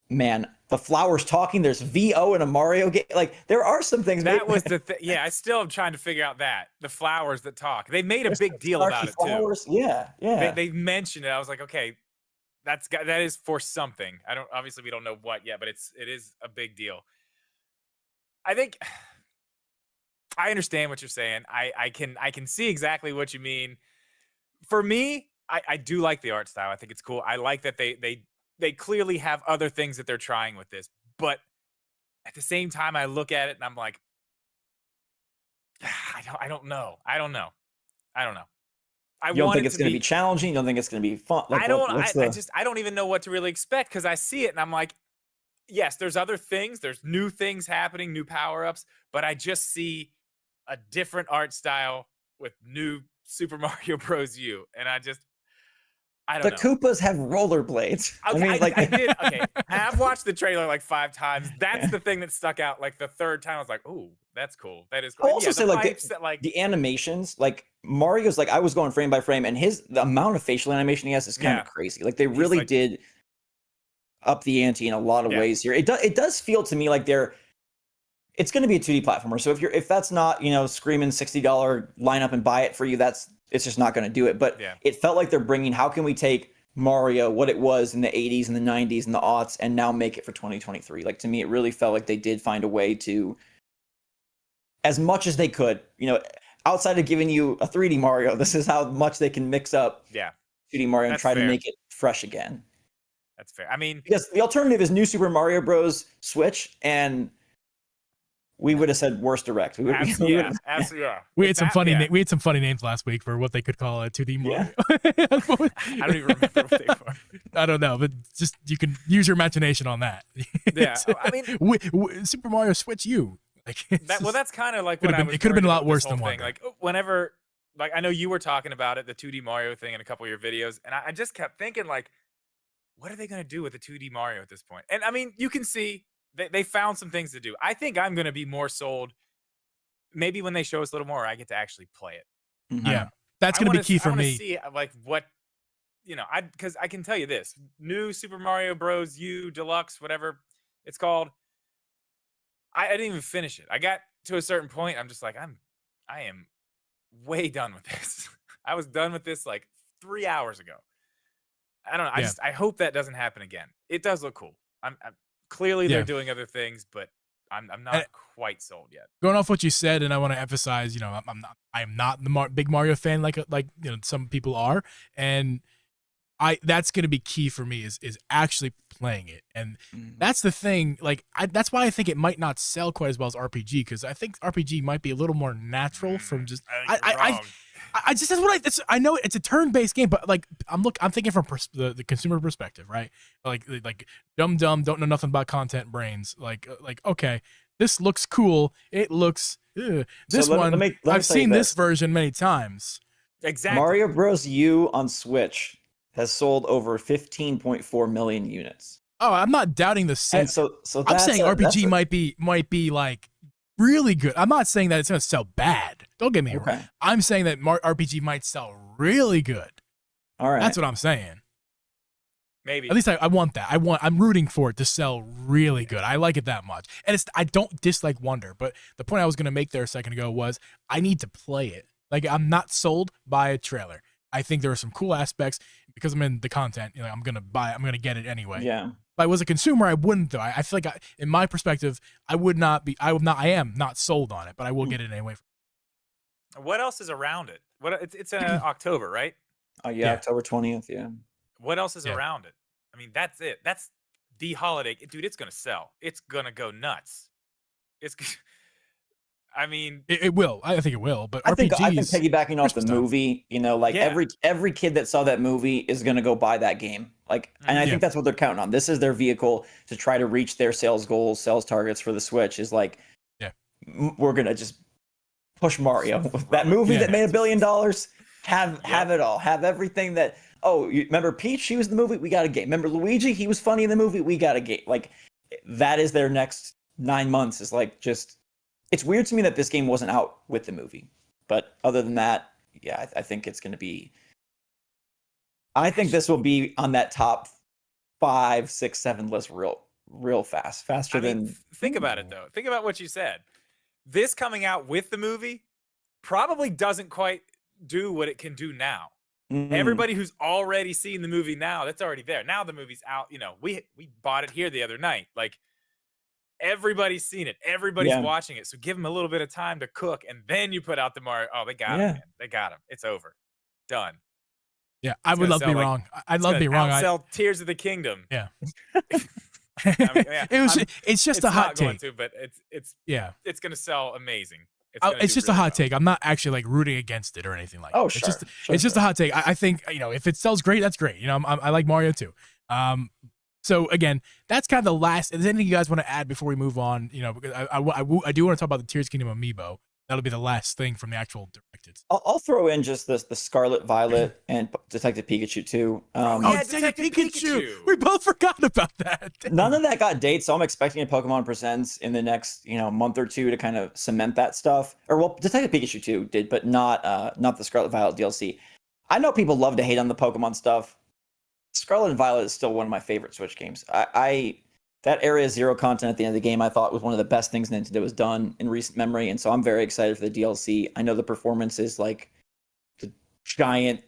man, the flowers talking. There's VO in a Mario game. There are some things. That was the thing. Yeah, I still am trying to figure out that the flowers that talk. They made a big deal about it flowers. Too. Yeah. They mentioned it. I was like, okay, that is for something. Obviously we don't know what yet, but it is a big deal. I think I understand what you're saying. I can see exactly what you mean. For me, I do like the art style. I think it's cool. I like that they clearly have other things that they're trying with this, but at the same time, I look at it and I'm like, I don't know. I don't think it's going to be challenging. You don't think it's going to be fun. I don't even know what to really expect because I see it and I'm like, yes, there's other things. There's new things happening, new power-ups, but I just see a different art style with new Super Mario Bros. U, and I don't know. The Koopas have rollerblades. Okay, I did. Okay, I've watched the trailer like 5 times. That's the thing that stuck out. Like the third time, I was like, "Oh, that's cool. That is cool." I'll also say the animations, Mario's I was going frame by frame, and the amount of facial animation he has is kind of crazy. They really did up the ante in a lot of ways here. It does feel to me like it's going to be a 2D platformer. So if that's not, screaming $60 line up and buy it for you, it's just not going to do it. But it felt like they're bringing, how can we take Mario, what it was in the 80s and the 90s and the aughts, and now make it for 2023? Like, to me, it really felt like they did find a way to, as much as they could, outside of giving you a 3D Mario, this is how much they can mix up 2D Mario and try to make it fresh again. That's fair. I mean, because the alternative is New Super Mario Bros. Switch, and we would have said worse direct. We absolutely. We had some funny we had some funny names last week for what they could call a 2D Mario. I don't even remember what they were. I don't know, but just you can use your imagination on that. Yeah, I mean, Super Mario Switch U. That's kind of like what I was. It could have been a lot worse than one. Like whenever, like I know you were talking about it, the 2D Mario thing in a couple of your videos, and I just kept thinking like, what are they going to do with the 2D Mario at this point? And I mean, you can see they found some things to do. I think I'm going to be more sold maybe when they show us a little more, I get to actually play it. Mm-hmm. Yeah, that's going to be key for me. See like what, because I can tell you this, new Super Mario Bros. U Deluxe, whatever it's called. I didn't even finish it. I got to a certain point. I'm just like, I am way done with this. I was done with this like 3 hours ago. I don't know. I hope that doesn't happen again. It does look cool. I'm clearly they're doing other things, but I'm not quite sold yet. Going off what you said, and I want to emphasize, I'm not the big Mario fan like some people are, and that's going to be key for me is actually playing it, and that's the thing. Like that's why I think it might not sell quite as well as RPG, because I think RPG might be a little more natural from just I just I know it's a turn-based game, but like I'm thinking from the consumer perspective, right? Like dumb don't know nothing about content brains. Like okay, this looks cool. It looks I've seen this version many times. Exactly. Mario Bros. U on Switch has sold over 15.4 million units. Oh, I'm not doubting the set. So I'm saying RPG might be like really good. I'm not saying that it's going to sell bad. Don't get me wrong. I'm saying that RPG might sell really good. All right. That's what I'm saying. Maybe. At least I want that. I'm rooting for it to sell really good. I like it that much. And I don't dislike Wonder, but the point I was going to make there a second ago was I need to play it. Like, I'm not sold by a trailer. I think there are some cool aspects because I'm in the content. I'm going to get it anyway. Yeah. If I was a consumer, I wouldn't though. I feel like in my perspective, I am not sold on it, but I will get it anyway. What else is around it? It's in October, right? Yeah, October 20th. Yeah. What else is around it? I mean, that's it. That's the holiday, dude. It's gonna sell. It's gonna go nuts. I mean, it will. I think it will. But I think piggybacking off the movie, every kid that saw that movie is gonna go buy that game. And I think that's what they're counting on. This is their vehicle to try to reach their sales goals, sales targets for the Switch. Is we're gonna just push Mario. That movie that made $1 billion. Have it all. Have everything that. Oh, you remember Peach? She was in the movie. We got a game. Remember Luigi? He was funny in the movie. We got a game. That is their next 9 months. Is it's weird to me that this game wasn't out with the movie. But other than that, I think it's going to be. I think this will be on that top 5, 6, 7 list real fast, faster than. Think about it though. Think about what you said. This coming out with the movie probably doesn't quite do what it can do now. Everybody who's already seen the movie now, that's already there. Now the movie's out. We bought it here the other night. Everybody's seen it. Everybody's watching it. So give them a little bit of time to cook, and then you put out the Mario. Oh, they got him. Man. They got him. It's over. Done. Yeah, I would love to be wrong. I'd love to be wrong. Sell Tears of the Kingdom. Yeah. It's just a hot take. But it's gonna sell amazing. It's just a hot take. I'm not actually rooting against it or anything like that. Oh, sure. It's just a hot take. I think, if it sells great, that's great. I like Mario too. So again, that's kind of the last. Is there anything you guys want to add before we move on? Because I do want to talk about the Tears Kingdom amiibo. That'll be the last thing from the actual directed. I'll throw in just the Scarlet Violet and Detective Pikachu too. Detective Pikachu. We both forgot about that. None of that got dates, so I'm expecting a Pokemon Presents in the next month or two to kind of cement that stuff. Detective Pikachu 2 did, but not the Scarlet Violet DLC. I know people love to hate on the Pokemon stuff. Scarlet and Violet is still one of my favorite Switch games. I that Area Zero content at the end of the game I thought was one of the best things Nintendo has done in recent memory, and so I'm very excited for the DLC. I know the performance is like the giant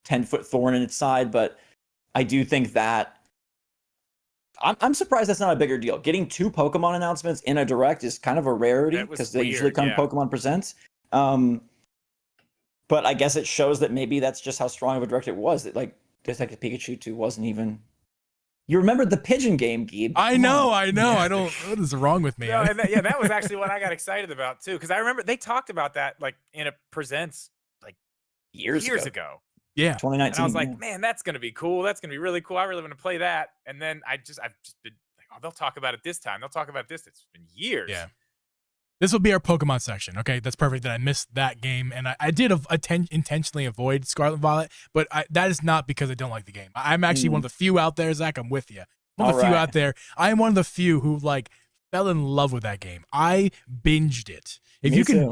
10-foot thorn in its side, but I do think that I'm surprised that's not a bigger deal. Getting 2 Pokemon announcements in a Direct is kind of a rarity because they usually come Pokemon Presents. But I guess it shows that maybe that's just how strong of a Direct it was. That like Detective Pikachu 2 wasn't even. You remember the pigeon game, Geeb? I know. I don't. What is wrong with me? No, and that was actually what I got excited about too, because I remember they talked about that like in a Presents like years ago. Yeah, 2019. And I was like, man, that's gonna be cool. That's gonna be really cool. I really want to play that. And then I've just been like, oh, they'll talk about it this time. They'll talk about this. It's been years. Yeah. This will be our Pokemon section. Okay, that's perfect that I missed that game, and I did intentionally avoid Scarlet and Violet, but that is not because I don't like the game. I'm actually one of the few out there, Zach. I'm with you. One of the few out there. I am one of the few who like fell in love with that game. I binged it. If you can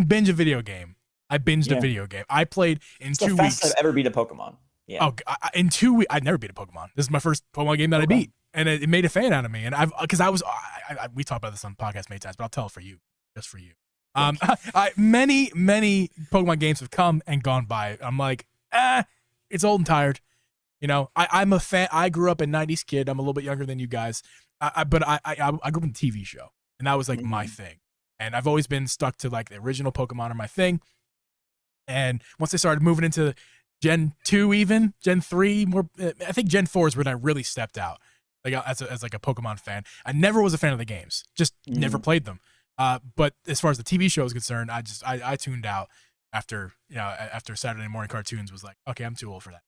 binge a video game, I binged a video game. I played in 2 weeks. The fastest I've ever beat a Pokemon. Yeah. Oh, in 2 weeks, I'd never beat a Pokemon. This is my first Pokemon game that I beat, and it made a fan out of me. And we talked about this on the podcast many times, but I'll tell it for you, just for you. Many Pokemon games have come and gone by. I'm like, it's old and tired. You know, I'm a fan. I grew up a '90s kid. I'm a little bit younger than you guys, but I grew up in a TV show, and that was like my thing. And I've always been stuck to like the original Pokemon are my thing. And once they started moving into Gen 2, even Gen 3, more, I think Gen 4 is when I really stepped out. Like as like a Pokemon fan, I never was a fan of the games. Just never played them. But as far as the TV show is concerned, I tuned out after Saturday morning cartoons was like, okay, I'm too old for that.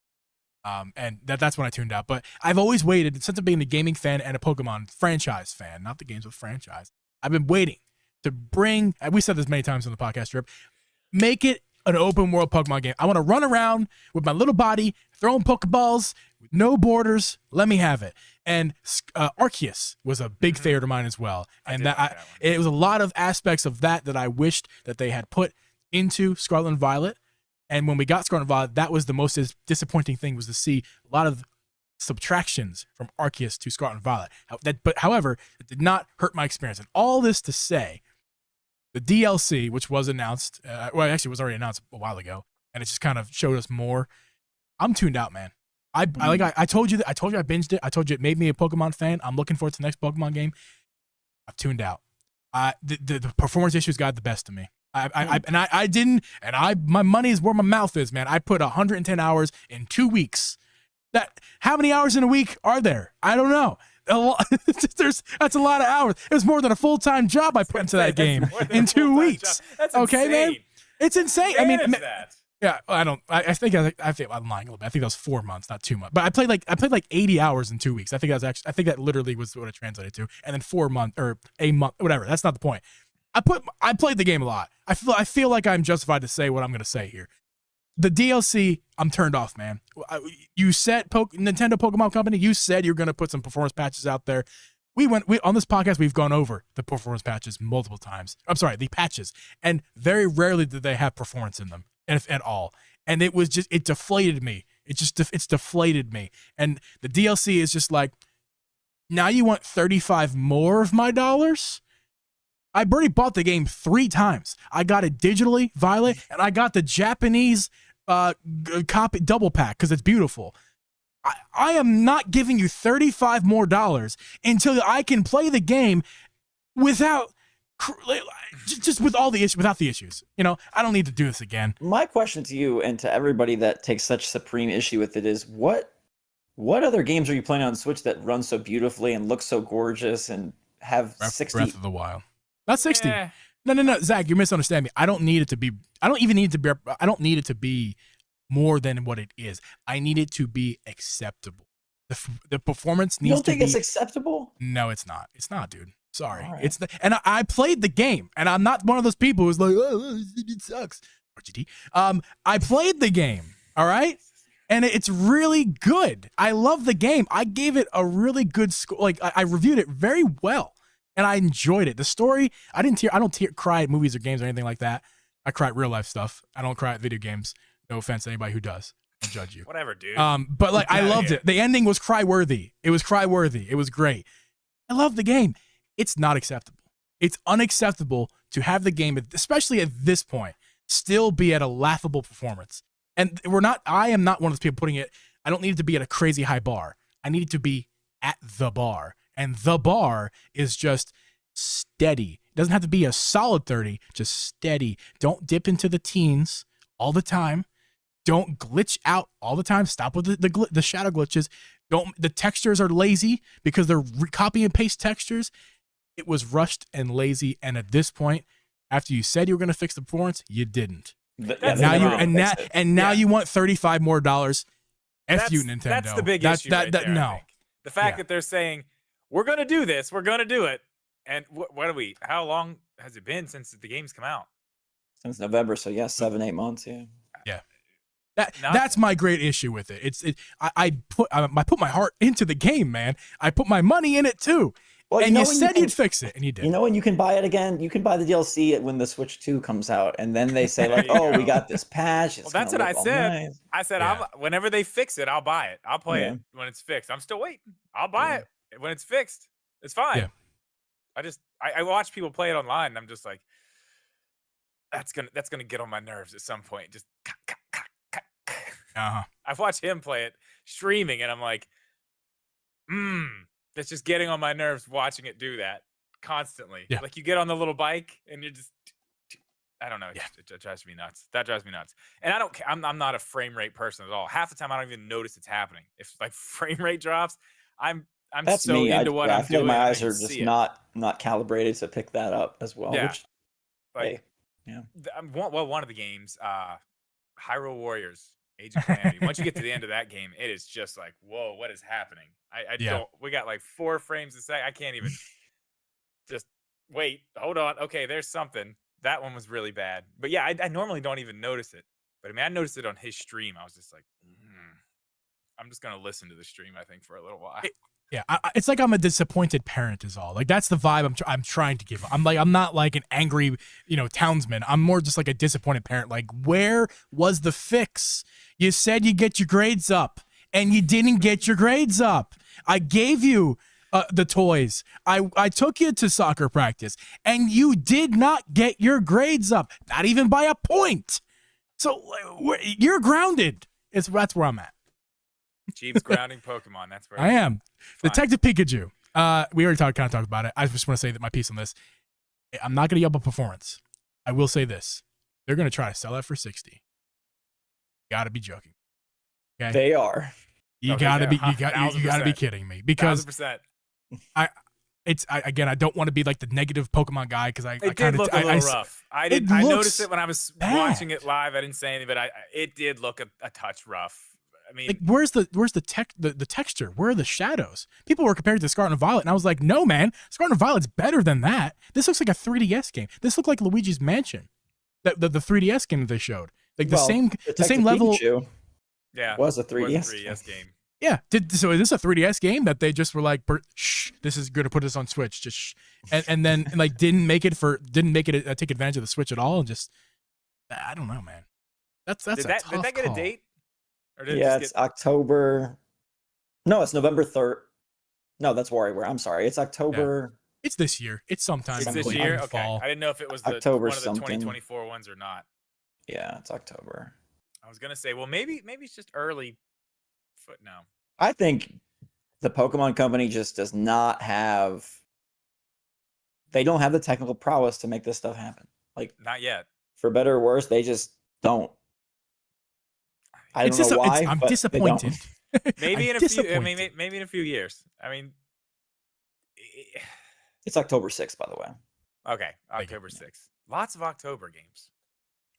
And that's when I tuned out. But I've always waited since I've been a gaming fan and a Pokemon franchise fan, not the games, but franchise. I've been waiting to bring. We said this many times on the podcast trip. Make it an open world Pokemon game. I want to run around with my little body, throwing Pokeballs with no borders. Let me have it. And Arceus was a big favorite of mine as well. And it was a lot of aspects of that I wished that they had put into Scarlet and Violet. And when we got Scarlet and Violet, that was the most disappointing thing, was to see a lot of subtractions from Arceus to Scarlet and Violet. However, it did not hurt my experience. And all this to say, the DLC, which was announced, actually was already announced a while ago, and it just kind of showed us more. I'm tuned out, man. I told you I binged it. I told you it made me a Pokemon fan. I'm looking forward to the next Pokemon game. I've tuned out. The performance issues got the best of me. My money is where my mouth is, man. I put 110 hours in 2 weeks. How many hours in a week are there? I don't know. That's a lot of hours. It was more than a full-time job I put into that game in 2 weeks. That's okay, insane. man. It's insane. Manage I mean, that. yeah. I think I'm lying a little bit. I think that was 4 months, not 2 months. But I played like 80 hours in 2 weeks. I think that literally was what it translated to. And then 4 months or a month, whatever. That's not the point. I played the game a lot. I feel like I'm justified to say what I'm going to say here. The DLC, I'm turned off, man. You said Nintendo Pokemon Company, you said you're going to put some performance patches out there. We on this podcast, we've gone over the performance patches multiple times. I'm sorry, the patches. And very rarely did they have performance in them, if at all. And it deflated me. It's deflated me. And the DLC is just like, now you want 35 more of my dollars? I already bought the game 3 times. I got it digitally, Violet, and I got the Japanese copy double pack because it's beautiful. I am not giving you $35 more until I can play the game without just without the issues. You know, I don't need to do this again. My question to you and to everybody that takes such supreme issue with it is what other games are you playing on Switch that run so beautifully and look so gorgeous and have 60? Breath of the Wild. Not 60. No, Zach, you're misunderstanding me. I don't need it to be. I don't need it to be more than what it is. I need it to be acceptable. The performance needs to be. You don't think it's acceptable? No, it's not. It's not, dude. Sorry. Right. And I played the game, and I'm not one of those people who's like, oh, it sucks. RGT. I played the game. All right. And it's really good. I love the game. I gave it a really good score. Like I reviewed it very well. And I enjoyed it. The story, I don't cry at movies or games or anything like that. I cry at real life stuff. I don't cry at video games. No offense to anybody who does. I'll judge you. Whatever, dude. But like, I loved it. The ending was cry-worthy. It was cry-worthy. It was great. I love the game. It's not acceptable. It's unacceptable to have the game, especially at this point, still be at a laughable performance. And I am not one of those people putting it, I don't need it to be at a crazy high bar. I need it to be at the bar. And the bar is just steady. It doesn't have to be a solid 30, just steady. Don't dip into the teens all the time. Don't glitch out all the time. Stop with the shadow glitches. The textures are lazy because they're copy and paste textures. It was rushed and lazy. And at this point, after you said you were going to fix the performance, you didn't. Now you want $35 more. F you, Nintendo. That's the big issue. No. The fact that they're saying, we're going to do this, we're going to do it. And how long has it been since the game's come out? Since November. So, 7-8 months. Yeah. Yeah. That's my great issue with it. I put my heart into the game, man. I put my money in it too. Well, and you said you'd fix it, and you did. You know, when you can buy it again, you can buy the DLC when the Switch 2 comes out, and then they say like, "Oh, we got this patch." Well, that's what I said. Nice. I said, whenever they fix it, I'll buy it. I'll play it when it's fixed. I'm still waiting. I'll buy it when it's fixed. It's fine. Yeah. I watch people play it online, and I'm just like, that's gonna get on my nerves at some point. Just. I've watched him play it streaming, and I'm like, that's just getting on my nerves watching it do that constantly. Yeah. Like you get on the little bike and you're just, I don't know. Yeah. It drives me nuts. That drives me nuts. And I'm not a frame rate person at all. Half the time I don't even notice it's happening. If like frame rate drops, I'm that's so me. into what I'm doing. My eyes are just not calibrated to pick that up as well. Yeah. Which, one of the games, Hyrule Warriors. Age of Calamity. Once you get to the end of that game, it is just like, whoa, what is happening? We got like 4 frames a second. I can't even just wait. Hold on. Okay, there's something. That one was really bad. But yeah, I normally don't even notice it. But I mean, I noticed it on his stream. I was just like, I'm just going to listen to the stream, I think, for a little while. It's like I'm a disappointed parent is all. Like that's the vibe I'm trying to give. I'm not like an angry, townsman. I'm more just like a disappointed parent. Like, where was the fix? You said you get your grades up, and you didn't get your grades up. I gave you the toys. I took you to soccer practice, and you did not get your grades up, not even by a point. So you're grounded. That's where I'm at. Jeeb's grounding Pokemon. That's where I am. Fine. Detective Pikachu. We already talked about it. I just want to say that my piece on this. I'm not going to yell about performance. I will say this: they're going to try to sell that for $60. Got to be joking. Okay, they are. You got to be. You got to be kidding me because 1,000%. I don't want to be like the negative Pokemon guy because it did look a little rough. I noticed it when I was watching it live. I didn't say anything, but it did look a touch rough. I mean, like, where's the texture? Where are the shadows? People were comparing it to Scarlet and Violet, and I was like, no, man, Scarlet and Violet's better than that. This looks like a 3DS game. This looked like Luigi's Mansion, the 3DS game that they showed. Like the same level. Pikachu was a 3DS game. Yeah. So is this a 3DS game that they just were like, shh, this is going to put this on Switch, just shh. And then like didn't make it take advantage of the Switch at all, and just I don't know, man. Did that get a date? It's October. No, it's November 3rd. No, that's WarioWare. I'm sorry. It's October. Yeah. It's this year. It's sometime. It's this year? Okay. Fall. I didn't know if it was October one of the 2024 ones or not. Yeah, it's October. I was going to say, well, maybe it's just early foot now. I think the Pokemon Company just does not have... They don't have the technical prowess to make this stuff happen. Like, not yet. For better or worse, they just don't. I don't know why. I'm disappointed. Maybe in a few. I mean, maybe in a few years. I mean, it's October 6th, by the way. Okay, October 6th. Lots of October games.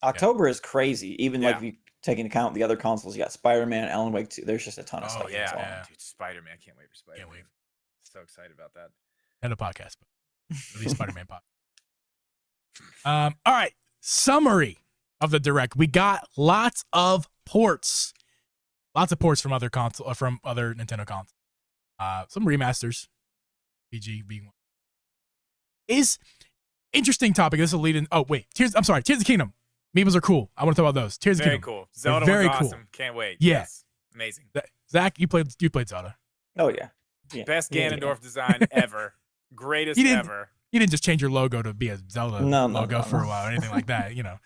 October is crazy. Even like if you take into account the other consoles, you got Spider-Man, Alan Wake 2. There's just a ton of stuff. Yeah. Dude, Spider-Man. I can't wait for Spider-Man. Can't wait. So excited about that. And a podcast, but at least Spider-Man podcast. All right. Summary of the Direct. We got lots of ports. Lots of ports from other Nintendo consoles. Some remasters. PG being one. Is interesting topic. This will lead in. Oh wait, Tears of the Kingdom. Meeples are cool. I want to talk about those. Tears of the Very Kingdom. cool. Zelda very was cool. awesome. Can't wait. Yeah. Yes. Amazing. Zach, you played Zelda. Oh yeah. Best Ganondorf design ever. Greatest ever. You didn't just change your logo to be a Zelda logo for a while or anything like that, you know.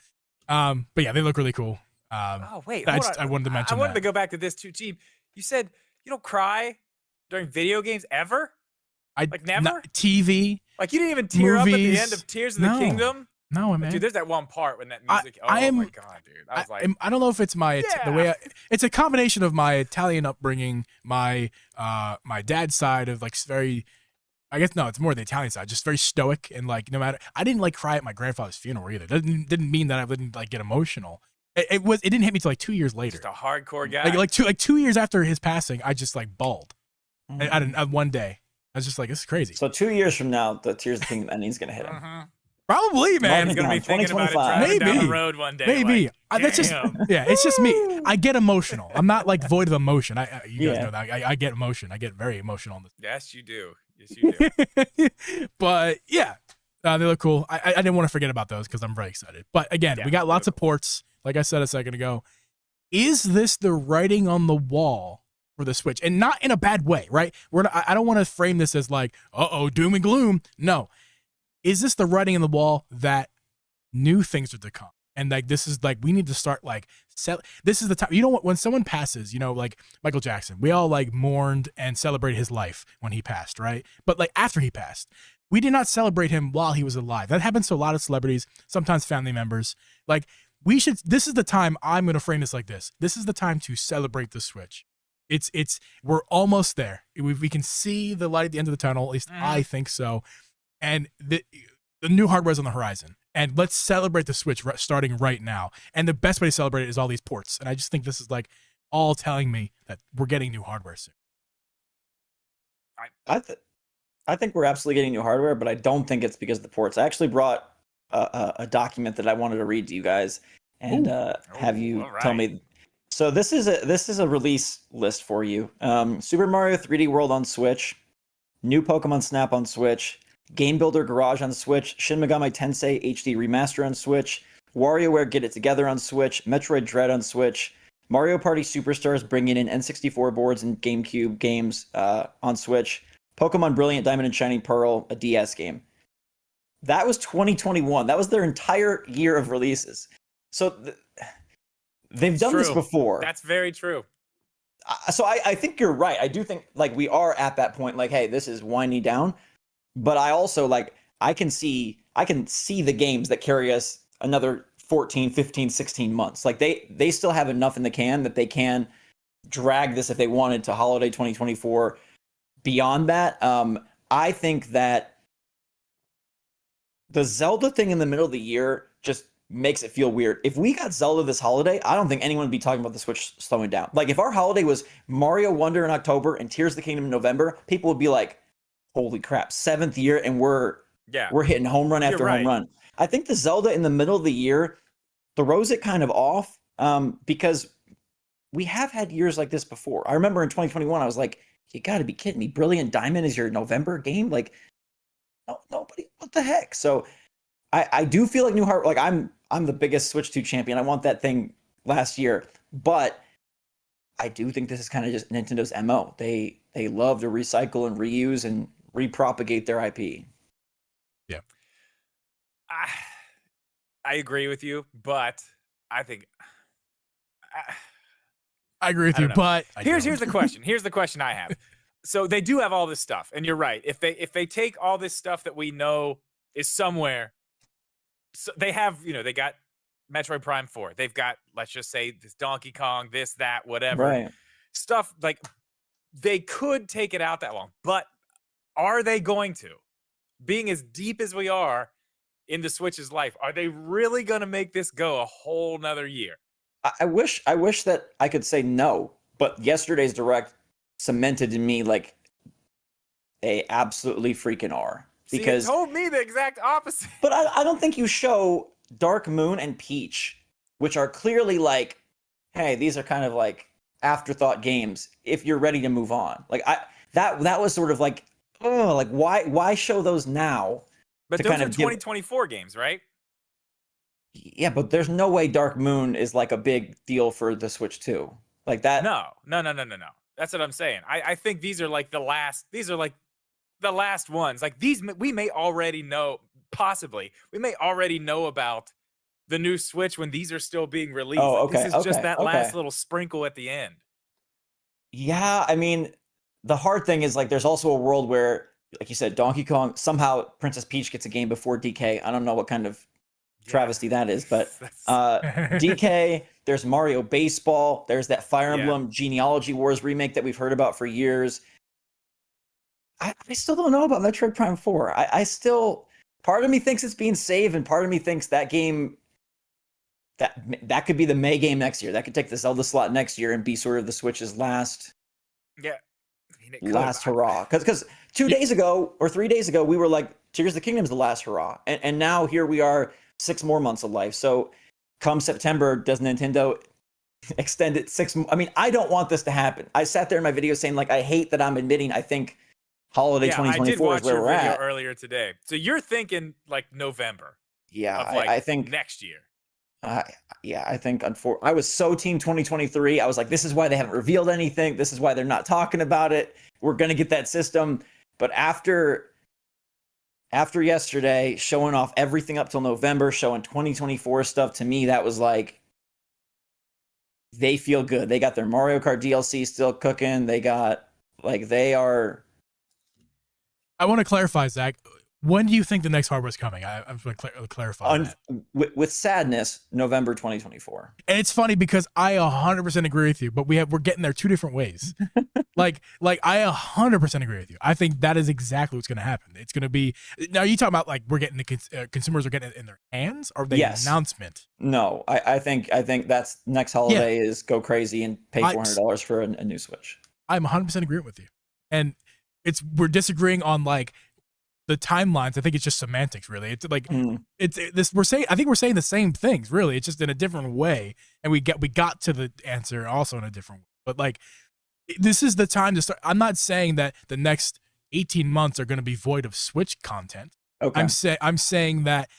But yeah, they look really cool. Oh wait, I wanted to mention. I wanted to go back to this too, Geeb. You said you don't cry during video games ever. Like never. TV. Like you didn't even tear up at the movies. end of Tears of the Kingdom. No, man. Dude, there's that one part when that music. My god, dude! I was like, I don't know if it's the way it's a combination of my Italian upbringing, my dad's side of like very. I guess no, it's more the Italian side, just very stoic and like no matter. I didn't like cry at my grandfather's funeral either. Didn't mean that I wouldn't like get emotional. It didn't hit me till like 2 years later. Just a hardcore guy. Like 2 years after his passing, I just like bawled. One day, I was just like, this is crazy. So 2 years from now, the Tears of the Kingdom ending is gonna hit him. Probably, man. He's gonna be thinking about it driving down the road one day. Maybe. Like, That's just it's just me. I get emotional. I'm not like void of emotion. You guys know that. I get emotion. I get very emotional on this. Yes, you do. Yes, you do. But yeah, they look cool. I didn't want to forget about those because I'm very excited. But again, we got lots of ports. Like I said a second ago, is this the writing on the wall for the Switch? And not in a bad way, right? I don't want to frame this as like, doom and gloom. No. Is this the writing on the wall that new things are to come? And like, this is like, we need to start like, this is the time, you know what, when someone passes, you know, like Michael Jackson, we all like mourned and celebrated his life when he passed, right? But like after he passed, we did not celebrate him while he was alive. That happens to a lot of celebrities, sometimes family members. Like this is the time, I'm going to frame this like this. This is the time to celebrate the Switch. We're almost there. We can see the light at the end of the tunnel. At least I think so. And the new hardware is on the horizon. And let's celebrate the Switch starting right now. And the best way to celebrate it is all these ports. And I just think this is like all telling me that we're getting new hardware soon. I think we're absolutely getting new hardware, but I don't think it's because of the ports. I actually brought a document that I wanted to read to you guys and have you tell me. So this is a release list for you. Super Mario 3D World on Switch, new Pokemon Snap on Switch, Game Builder Garage on Switch, Shin Megami Tensei HD Remaster on Switch, WarioWare Get It Together on Switch, Metroid Dread on Switch, Mario Party Superstars bringing in N64 boards and GameCube games on Switch, Pokemon Brilliant Diamond and Shining Pearl, a DS game. That was 2021. That was their entire year of releases. So they've done this before. That's very true. So I think you're right. I do think like we are at that point. Like, hey, this is winding down. But I also like I can see the games that carry us another 14, 15, 16 months. Like they still have enough in the can that they can drag this if they wanted to holiday 2024. Beyond that, I think that the Zelda thing in the middle of the year just makes it feel weird. If we got Zelda this holiday, I don't think anyone would be talking about the Switch slowing down. Like if our holiday was Mario Wonder in October and Tears of the Kingdom in November, people would be like, holy crap, 7th year and we're hitting home run after home run. I think the Zelda in the middle of the year throws it kind of off because we have had years like this before. I remember in 2021, I was like, you got to be kidding me. Brilliant Diamond is your November game? Like, no, nobody, what the heck? So I do feel like new hardware, like I'm the biggest Switch 2 champion. I want that thing last year. But I do think this is kind of just Nintendo's MO. They love to recycle and reuse and repropagate their IP. Yeah. I agree with you, but I think I agree with you, but here's the question. Here's the question I have. So they do have all this stuff, and you're right. If they take all this stuff that we know is somewhere, so they have, they got Metroid Prime 4. They've got, let's just say, this Donkey Kong, this, that, whatever. Right. Stuff like they could take it out that long, but are they going to? Being as deep as we are in the Switch's life, are they really going to make this go a whole nother year? I wish that I could say no, but yesterday's Direct cemented in me like they absolutely freaking are. Because See, it told me the exact opposite. But I don't think you show Dark Moon and Peach, which are clearly like, hey, these are kind of like afterthought games if you're ready to move on. Like that was sort of like, oh, like why show those now? But those are 2024 games, right? Yeah, but there's no way Dark Moon is like a big deal for the Switch 2. Like that. No. That's what I'm saying. I think these are like the last. These are like the last ones. Like these, we may already know. Possibly, we may already know about the new Switch when these are still being released. Oh, Like, okay, this is just okay, that okay. last little sprinkle at the end. Yeah, I mean, the hard thing is like there's also a world where, like you said, Donkey Kong, somehow Princess Peach gets a game before DK. I don't know what kind of travesty that is, but DK, there's Mario Baseball, there's that Fire Emblem Genealogy Wars remake that we've heard about for years. I still don't know about Metroid Prime 4. I still, part of me thinks it's being saved, and part of me thinks that game, that could be the May game next year. That could take the Zelda slot next year and be sort of the Switch's last last hurrah. Because 2 days ago or 3 days ago, we were like, Tears of the Kingdom's the last hurrah. And now here we are, 6 more months of life. So come September, does Nintendo extend it 6 more? I mean, I don't want this to happen. I sat there in my video saying, like, I hate that I'm admitting I think holiday 2024 is where we're at. Earlier today. So you're thinking like November. Yeah, like I think next year. I think I was so team 2023. I was like, this is why they haven't revealed anything. This is why they're not talking about it. We're going to get that system. But after yesterday, showing off everything up till November, showing 2024 stuff, to me, that was like, they feel good. They got their Mario Kart DLC still cooking. They got, like, they are. I want to clarify, Zach. When do you think the next hardware is coming? I'm going to clarify that. With sadness, November 2024. And it's funny because I 100% agree with you, but we're getting there 2 different ways. like I 100% agree with you. I think that is exactly what's going to happen. It's going to be, now you talking about like we're getting the consumers are getting it in their hands, or the announcement? No, I think that's next holiday is go crazy and pay $400 for a new Switch. I'm 100% agreeing with you, and we're disagreeing on like the timelines. I think it's just semantics, really. It's like it's this. I think we're saying the same things, really. It's just in a different way, and we got to the answer also in a different way. But like, this is the time to start. I'm not saying that the next 18 months are going to be void of Switch content. Okay. I'm saying that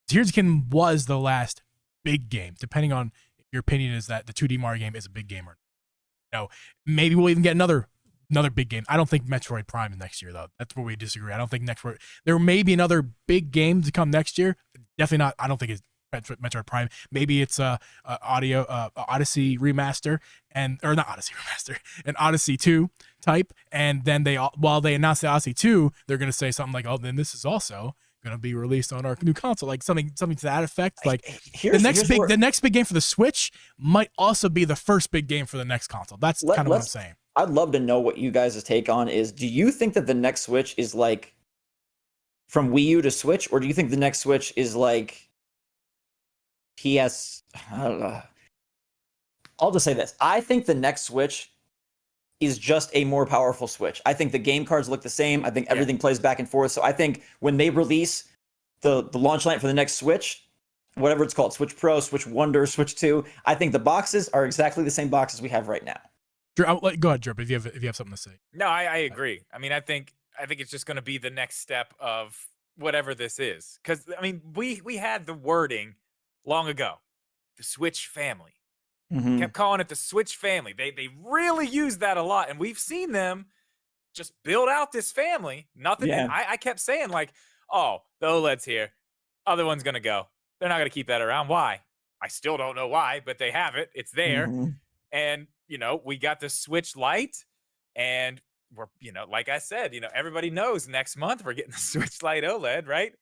Tears of the Kingdom was the last big game. Depending on your opinion, is that the 2D Mario game is a big game or no? Maybe we'll even get another big game. I don't think Metroid Prime is next year, though. That's where we disagree. I don't think there may be another big game to come next year. Definitely not. I don't think it's Metroid Prime. Maybe it's Odyssey remaster, or not Odyssey remaster, an Odyssey 2 type. And then while they announce the Odyssey 2, they're going to say something like, "Oh, then this is also going to be released on our new console," like something to that effect. Like the next big game for the Switch might also be the first big game for the next console. That's kind of what I'm saying. I'd love to know what you guys' take on is. Do you think that the next Switch is like from Wii U to Switch, or do you think the next Switch is like PS? I don't know. I'll just say this. I think the next Switch is just a more powerful Switch. I think the game cards look the same. I think everything plays back and forth. So I think when they release the launch line for the next Switch, whatever it's called, Switch Pro, Switch Wonder, Switch 2, I think the boxes are exactly the same boxes we have right now. Drew, go ahead, Drew, if you have something to say. No, I agree. I mean, I think it's just going to be the next step of whatever this is. Because, I mean, we had the wording long ago, the Switch family. Mm-hmm. Kept calling it the Switch family. They really used that a lot. And we've seen them just build out this family. Nothing. Yeah. I kept saying, like, oh, the OLED's here. Other one's going to go. They're not going to keep that around. Why? I still don't know why, but they have it. It's there. Mm-hmm. And, we got the Switch Lite, and we're, like I said, everybody knows next month we're getting the Switch Lite OLED, right?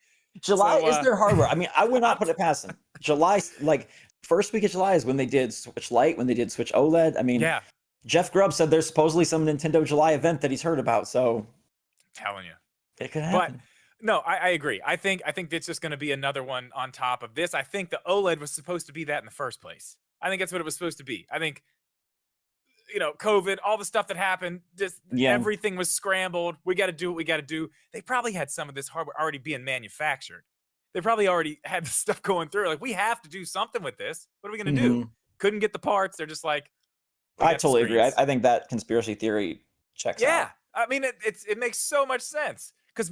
July is their hardware. I mean, I would not put it past them. July, like first week of July is when they did Switch Lite, when they did Switch OLED. I mean, Jeff Grubb said there's supposedly some Nintendo July event that he's heard about. So I'm telling you, it could happen. But no, I agree. I think it's just going to be another one on top of this. I think the OLED was supposed to be that in the first place. I think that's what it was supposed to be. I think, COVID, all the stuff that happened, just everything was scrambled. We got to do what we got to do. They probably had some of this hardware already being manufactured. They probably already had the stuff going through. Like, we have to do something with this. What are we going to do? Couldn't get the parts. They're just like, I totally agree. I think that conspiracy theory checks out. Yeah. I mean, it makes so much sense. Because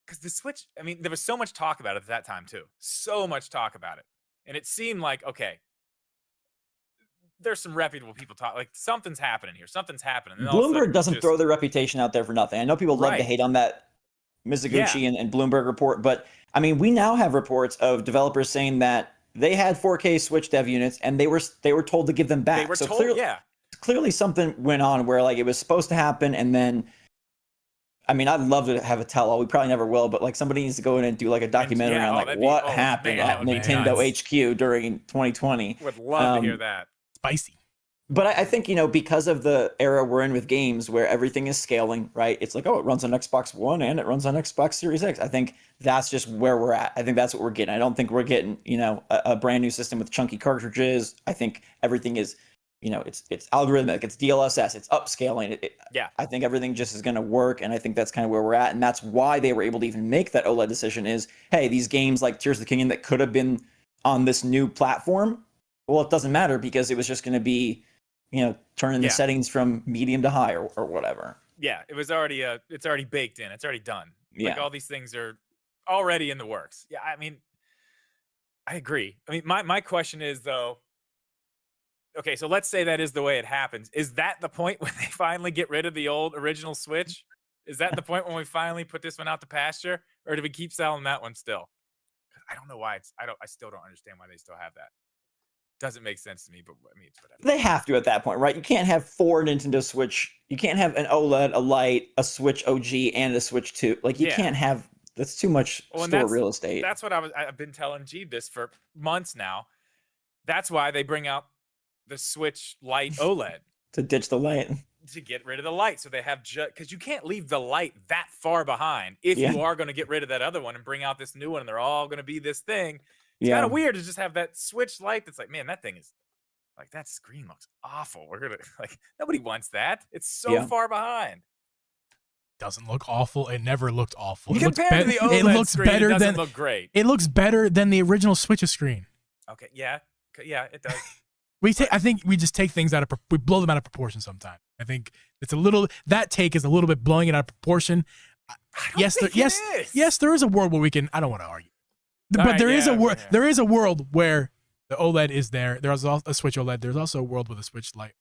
because the Switch, I mean, there was so much talk about it at that time too. So much talk about it. And it seemed like, okay, there's some reputable people like something's happening here. Something's happening. And Bloomberg doesn't throw their reputation out there for nothing. I know people love to hate on that Mizuguchi and Bloomberg report, but I mean, we now have reports of developers saying that they had 4K Switch dev units and they were told to give them back. They were told, clearly something went on where like it was supposed to happen, and then I mean, I'd love to have a tell-all. We probably never will, but like somebody needs to go in and do like a documentary on like what happened at Nintendo HQ during 2020. Would love to hear that. Spicy. But I think, because of the era we're in with games where everything is scaling, right? It's like, oh, it runs on Xbox One and it runs on Xbox Series X. I think that's just where we're at. I think that's what we're getting. I don't think we're getting, a brand new system with chunky cartridges. I think everything is, it's algorithmic, it's DLSS, it's upscaling. I think everything just is going to work. And I think that's kind of where we're at. And that's why they were able to even make that OLED decision is, hey, these games like Tears of the Kingdom that could have been on this new platform, well, it doesn't matter because it was just going to be, turning the settings from medium to high or whatever. Yeah, it's already baked in. It's already done. Yeah. Like all these things are already in the works. Yeah, I mean, I agree. I mean, my question is though, okay, so let's say that is the way it happens. Is that the point when they finally get rid of the old original Switch? Is that the point when we finally put this one out to pasture? Or do we keep selling that one still? I don't know why I still don't understand why they still have that. Doesn't make sense to me, but I mean, it's whatever. They have to at that point, right? You can't have 4 Nintendo Switch. You can't have an OLED, a Lite, a Switch OG, and a Switch 2. Like, you can't have, that's too much store real estate. That's what I've been telling Geeb this for months now. That's why they bring out the Switch Lite OLED. To ditch the Lite. To get rid of the Lite. So they have because you can't leave the Lite that far behind if you are going to get rid of that other one and bring out this new one and they're all going to be this thing. It's kind of weird to just have that Switch Lite that's like, man, that thing is like, that screen looks awful. We're going to like, nobody wants that. It's so far behind. Doesn't look awful. It never looked awful. Compared to the OLED screen, it doesn't look great. It looks better than the original Switch's screen. Okay, yeah, it does. I think we just take things we blow them out of proportion sometimes. I think it's that take is a little bit blowing it out of proportion. Yes, there is a world where we can, I don't want to argue. But there is a world where the OLED is there. There's a Switch OLED. There's also a world with a Switch Lite.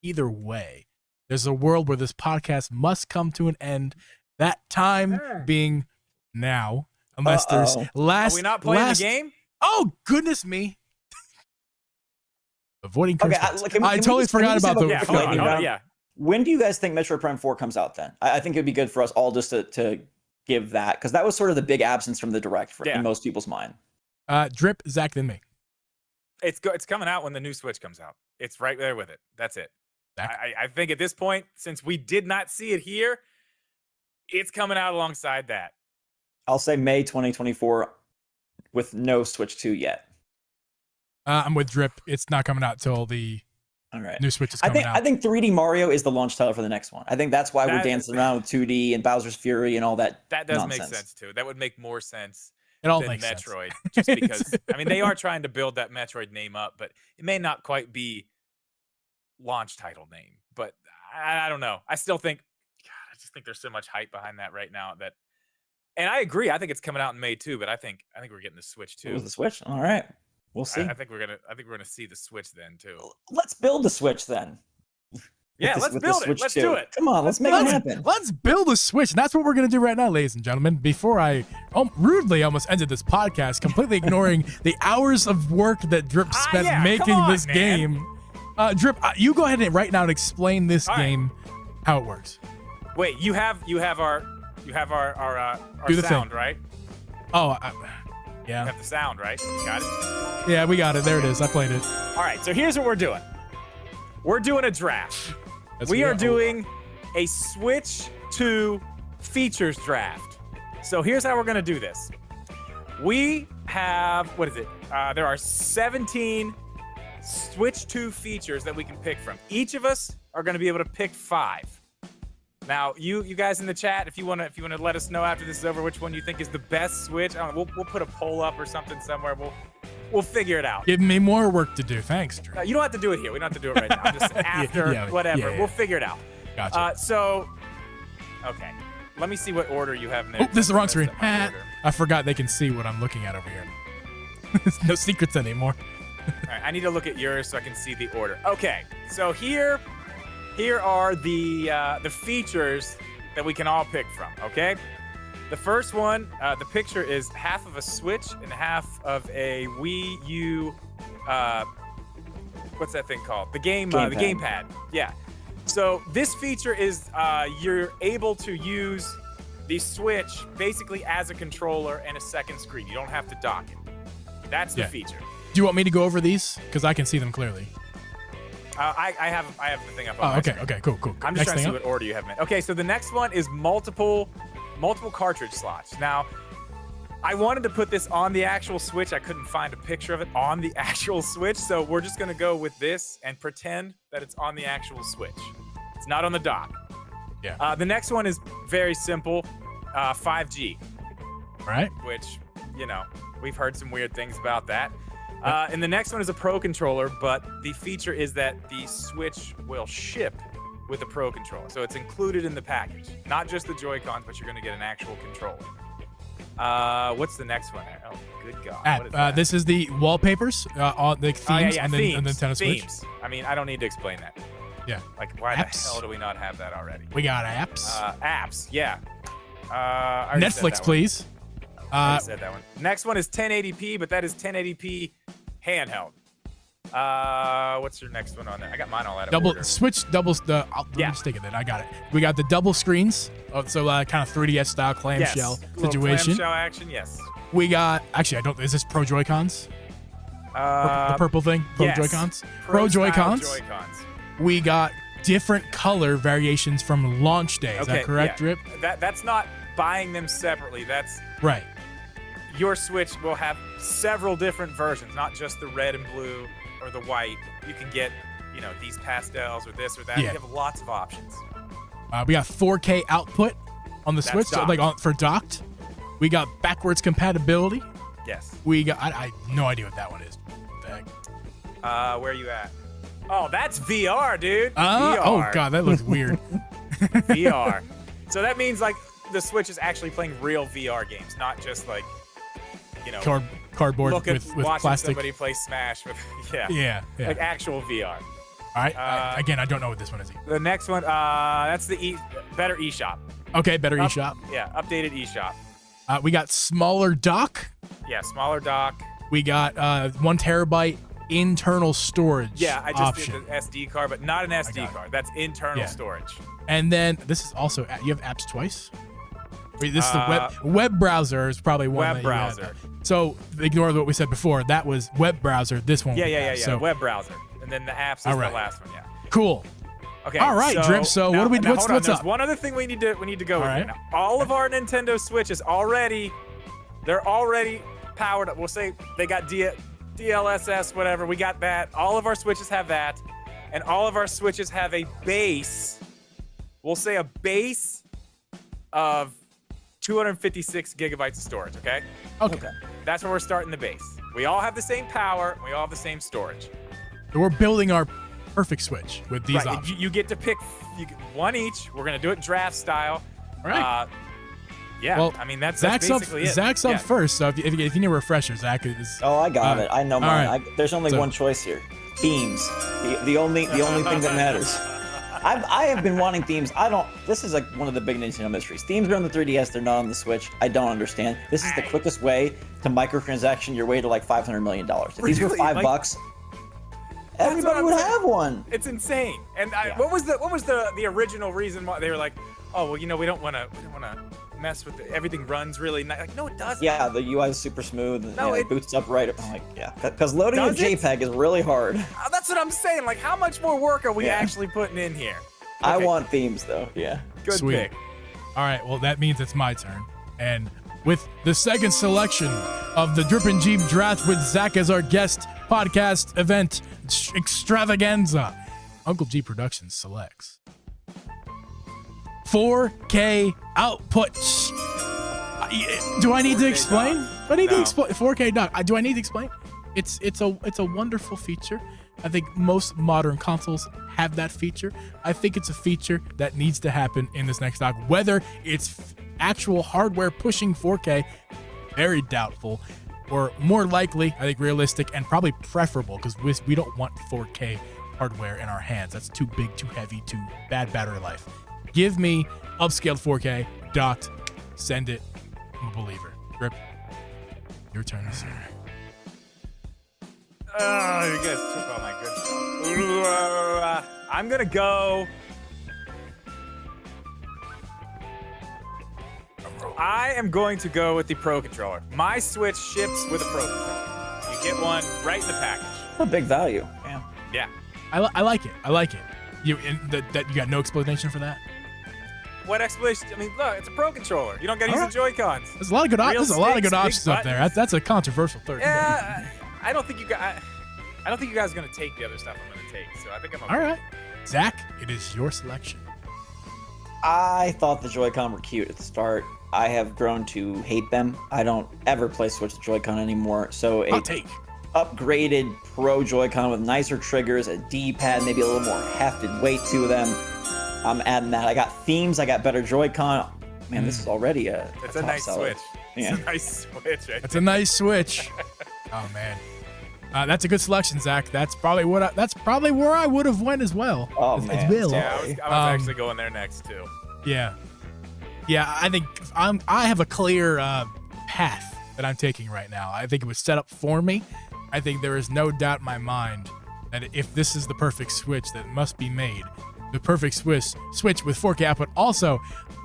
Either way, there's a world where this podcast must come to an end. That time being now, unless there's last. Are we not playing the game? Oh goodness me! Avoiding curse words. I can totally we forgot about the. When do you guys think Metroid Prime 4 comes out? Then I think it'd be good for us all just to give that, because that was sort of the big absence from the direct in most people's mind. Drip, Zach, then me. It's coming out when the new Switch comes out. It's right there with it. That's it. I think at this point, since we did not see it here, it's coming out alongside that. I'll say May 2024 with no Switch 2 yet. I'm with Drip. It's not coming out till the new Switch is coming out. I think 3D Mario is the launch title for the next one. I think that's why we're dancing around with 2D and Bowser's Fury and all that. That does nonsense. Make sense too. That would make more sense than Metroid. Just because I mean they are trying to build that Metroid name up, but it may not quite be launch title name. But I don't know. I still think I just think there's so much hype behind that right now that, and I agree. I think it's coming out in May too. But I think we're getting the Switch too. The Switch. All right. We'll see. I think we're gonna see the Switch then too. Let's build the Switch then. Let's build it. Let's do it. Come on, let's make it happen. Let's build a Switch. And that's what we're gonna do right now, ladies and gentlemen. Before I rudely almost ended this podcast, completely ignoring the hours of work that Drip spent making this game. Drip, you go ahead and right now and explain this game, how it works. Wait, you have our sound, right? Oh. Yeah. You have the sound, right? You got it? Yeah, we got it. There it is. I played it. All right, so here's what we're doing. We're doing a draft. We are doing a Switch 2 features draft. So here's how we're going to do this. We have, there are 17 Switch 2 features that we can pick from. Each of us are going to be able to pick 5. Now, you guys in the chat, if you want to let us know after this is over which one you think is the best Switch, I don't know, we'll put a poll up or something somewhere. We'll figure it out. Give me more work to do. Thanks, Drew. No, you don't have to do it here. We don't have to do it right now. Just after whatever. We'll figure it out. Gotcha. Okay. let me see what order you have next. Oh, this is the wrong screen. Order. I forgot they can see what I'm looking at over here. There's no secrets anymore. All right, I need to look at yours so I can see the order. Okay, so here are the features that we can all pick from. Okay, the first one, the picture is half of a Switch and half of a Wii U. What's that thing called? The gamepad. Yeah. So this feature is you're able to use the Switch basically as a controller and a second screen. You don't have to dock it. That's the feature. Do you want me to go over these? Because I can see them clearly. I have the thing up on my screen. Okay, cool. I'm just trying to see what order you have in. Okay, so the next one is multiple cartridge slots. Now, I wanted to put this on the actual Switch. I couldn't find a picture of it on the actual Switch, so we're just gonna go with this and pretend that it's on the actual Switch. It's not on the dock. Yeah. The next one is very simple, 5G. Right. Which, we've heard some weird things about that. And the next one is a Pro Controller, but the feature is that the Switch will ship with a Pro Controller. So it's included in the package. Not just the Joy-Cons, but you're going to get an actual controller. What's the next one there? Oh, good God. What is that? This is the wallpapers, the themes on the Nintendo Switch. Themes. I mean, I don't need to explain that. Yeah. Like, why apps. the hell do we not have that already? We got apps. Apps, yeah. I already said Netflix, that please. I already said that one. Next one is 1080p, but that is 1080p handheld. What's your next one on there? I got mine all out of order. Switch doubles the. Let me just take it then. I got it. We got the double screens. So kind of 3DS style clamshell situation. Clamshell action, yes. We got actually I don't. Is this Pro Joy-Cons? The purple thing. Pro Joy-Cons. Pro Joy-Cons. We got different color variations from launch day. Is that correct, Drip? That's not buying them separately. That's right. Your Switch will have several different versions, not just the red and blue or the white. You can get, these pastels or this or that. Yeah. You have lots of options. We got 4K output on the Switch, for docked. We got backwards compatibility. Yes. We got. I have no idea what that one is. What the heck? Where are you at? Oh, that's VR, dude. VR. Oh God, that looks weird. VR. So that means like the Switch is actually playing real VR games, not just like, cardboard with watching plastic. Somebody play Smash with yeah, like actual VR. All right. Again, I don't know what this one is. The next one, that's the better eShop. Okay, better eShop. Yeah, updated eShop. We got smaller dock. Yeah, smaller dock. We got 1 terabyte internal storage. Yeah, I just option. did the SD card, but not an SD card. That's internal storage. And then this is also you have apps twice. Wait, this is the web browser is probably one. Web browser. So ignore what we said before. That was web browser. This one. Yeah. So, web browser, and then the apps is the last one. Yeah. Cool. Okay. All right, Drip. So now, what do we? What's There's up? one other thing we need to go with. Right. Now. All of our Nintendo Switches they're already powered up. We'll say they got DLSS, whatever. We got that. All of our Switches have that, and all of our Switches have a base. We'll say a base of 256 gigabytes of storage. Okay. That's where we're starting the base. We all have the same power. And we all have the same storage. So we're building our perfect Switch with these options. You get to pick one each. We're gonna do it draft style. All right. Yeah. Well, I mean that's Zach's basically it. Zach's up first. So if you need a refresher, Zach is. Oh, I got it. I know mine. right. There's only one choice here. Themes. The only thing that matters. I have been wanting themes. This is like one of the big Nintendo mysteries. Themes are on the 3DS, they're not on the Switch. I don't understand. This is the quickest way to microtransaction your way to like $500 million. If these were $5, everybody would have one. It's insane. And what was the original reason why they were like, oh well, we don't want to mess with it. Everything runs really nice. Like, no, it doesn't. Yeah, the UI is super smooth. No, it boots up right. I'm like, because loading a JPEG is really hard. That's what I'm saying. Like, how much more work are we actually putting in here? Okay. I want themes though. Yeah. Good Sweet. pick. All right. Well, that means it's my turn. And with the second selection of the Drip and Geeb Draft with Zach as our guest podcast event extravaganza, Uncle Geeb Productions selects 4K outputs. Do I need to explain? Do I need to explain 4K dock? Do I need to explain? It's a wonderful feature I think most modern consoles have that feature. I think it's a feature that needs to happen in this next dock. Whether it's actual hardware pushing 4K, very doubtful, or more likely, I think realistic and probably preferable, because we don't want 4K hardware in our hands. That's too big, too heavy, too bad battery life. Give me upscaled 4K, docked, send it. I'm a believer. Grip, your turn, sir. Oh, you guys took all my good stuff. I'm gonna go. I am going to go with the Pro Controller. My Switch ships with a Pro Controller. You get one right in the package. What a big value. Yeah. Yeah. I like it. I like it. You got no explanation for that? What explanation? I mean, look, it's a Pro Controller. You don't gotta use the Joy-Cons. There's a lot of good. There's a lot of good sticks, options up there. That's a controversial third. Yeah, I don't think you guys. I don't think you guys are gonna take the other stuff I'm gonna take. So I think I'm okay. All right, Zach, it is your selection. I thought the Joy-Con were cute at the start. I have grown to hate them. I don't ever play Switch the Joy-Con anymore. So a upgraded Pro Joy-Con with nicer triggers, a D-pad, maybe a little more hefted weight to them. I'm adding that. I got themes. I got better Joy-Con. Man, this is already a It's a nice seller. Switch. Yeah. It's a nice Switch. Right? That's a nice Switch. Oh man, that's a good selection, Zach. That's probably where I would have went as well. Oh as man, well. Yeah, I was actually going there next too. Yeah. I think I have a clear path that I'm taking right now. I think it was set up for me. I think there is no doubt in my mind that if this is the perfect Switch that must be made, the perfect Switch with 4K output also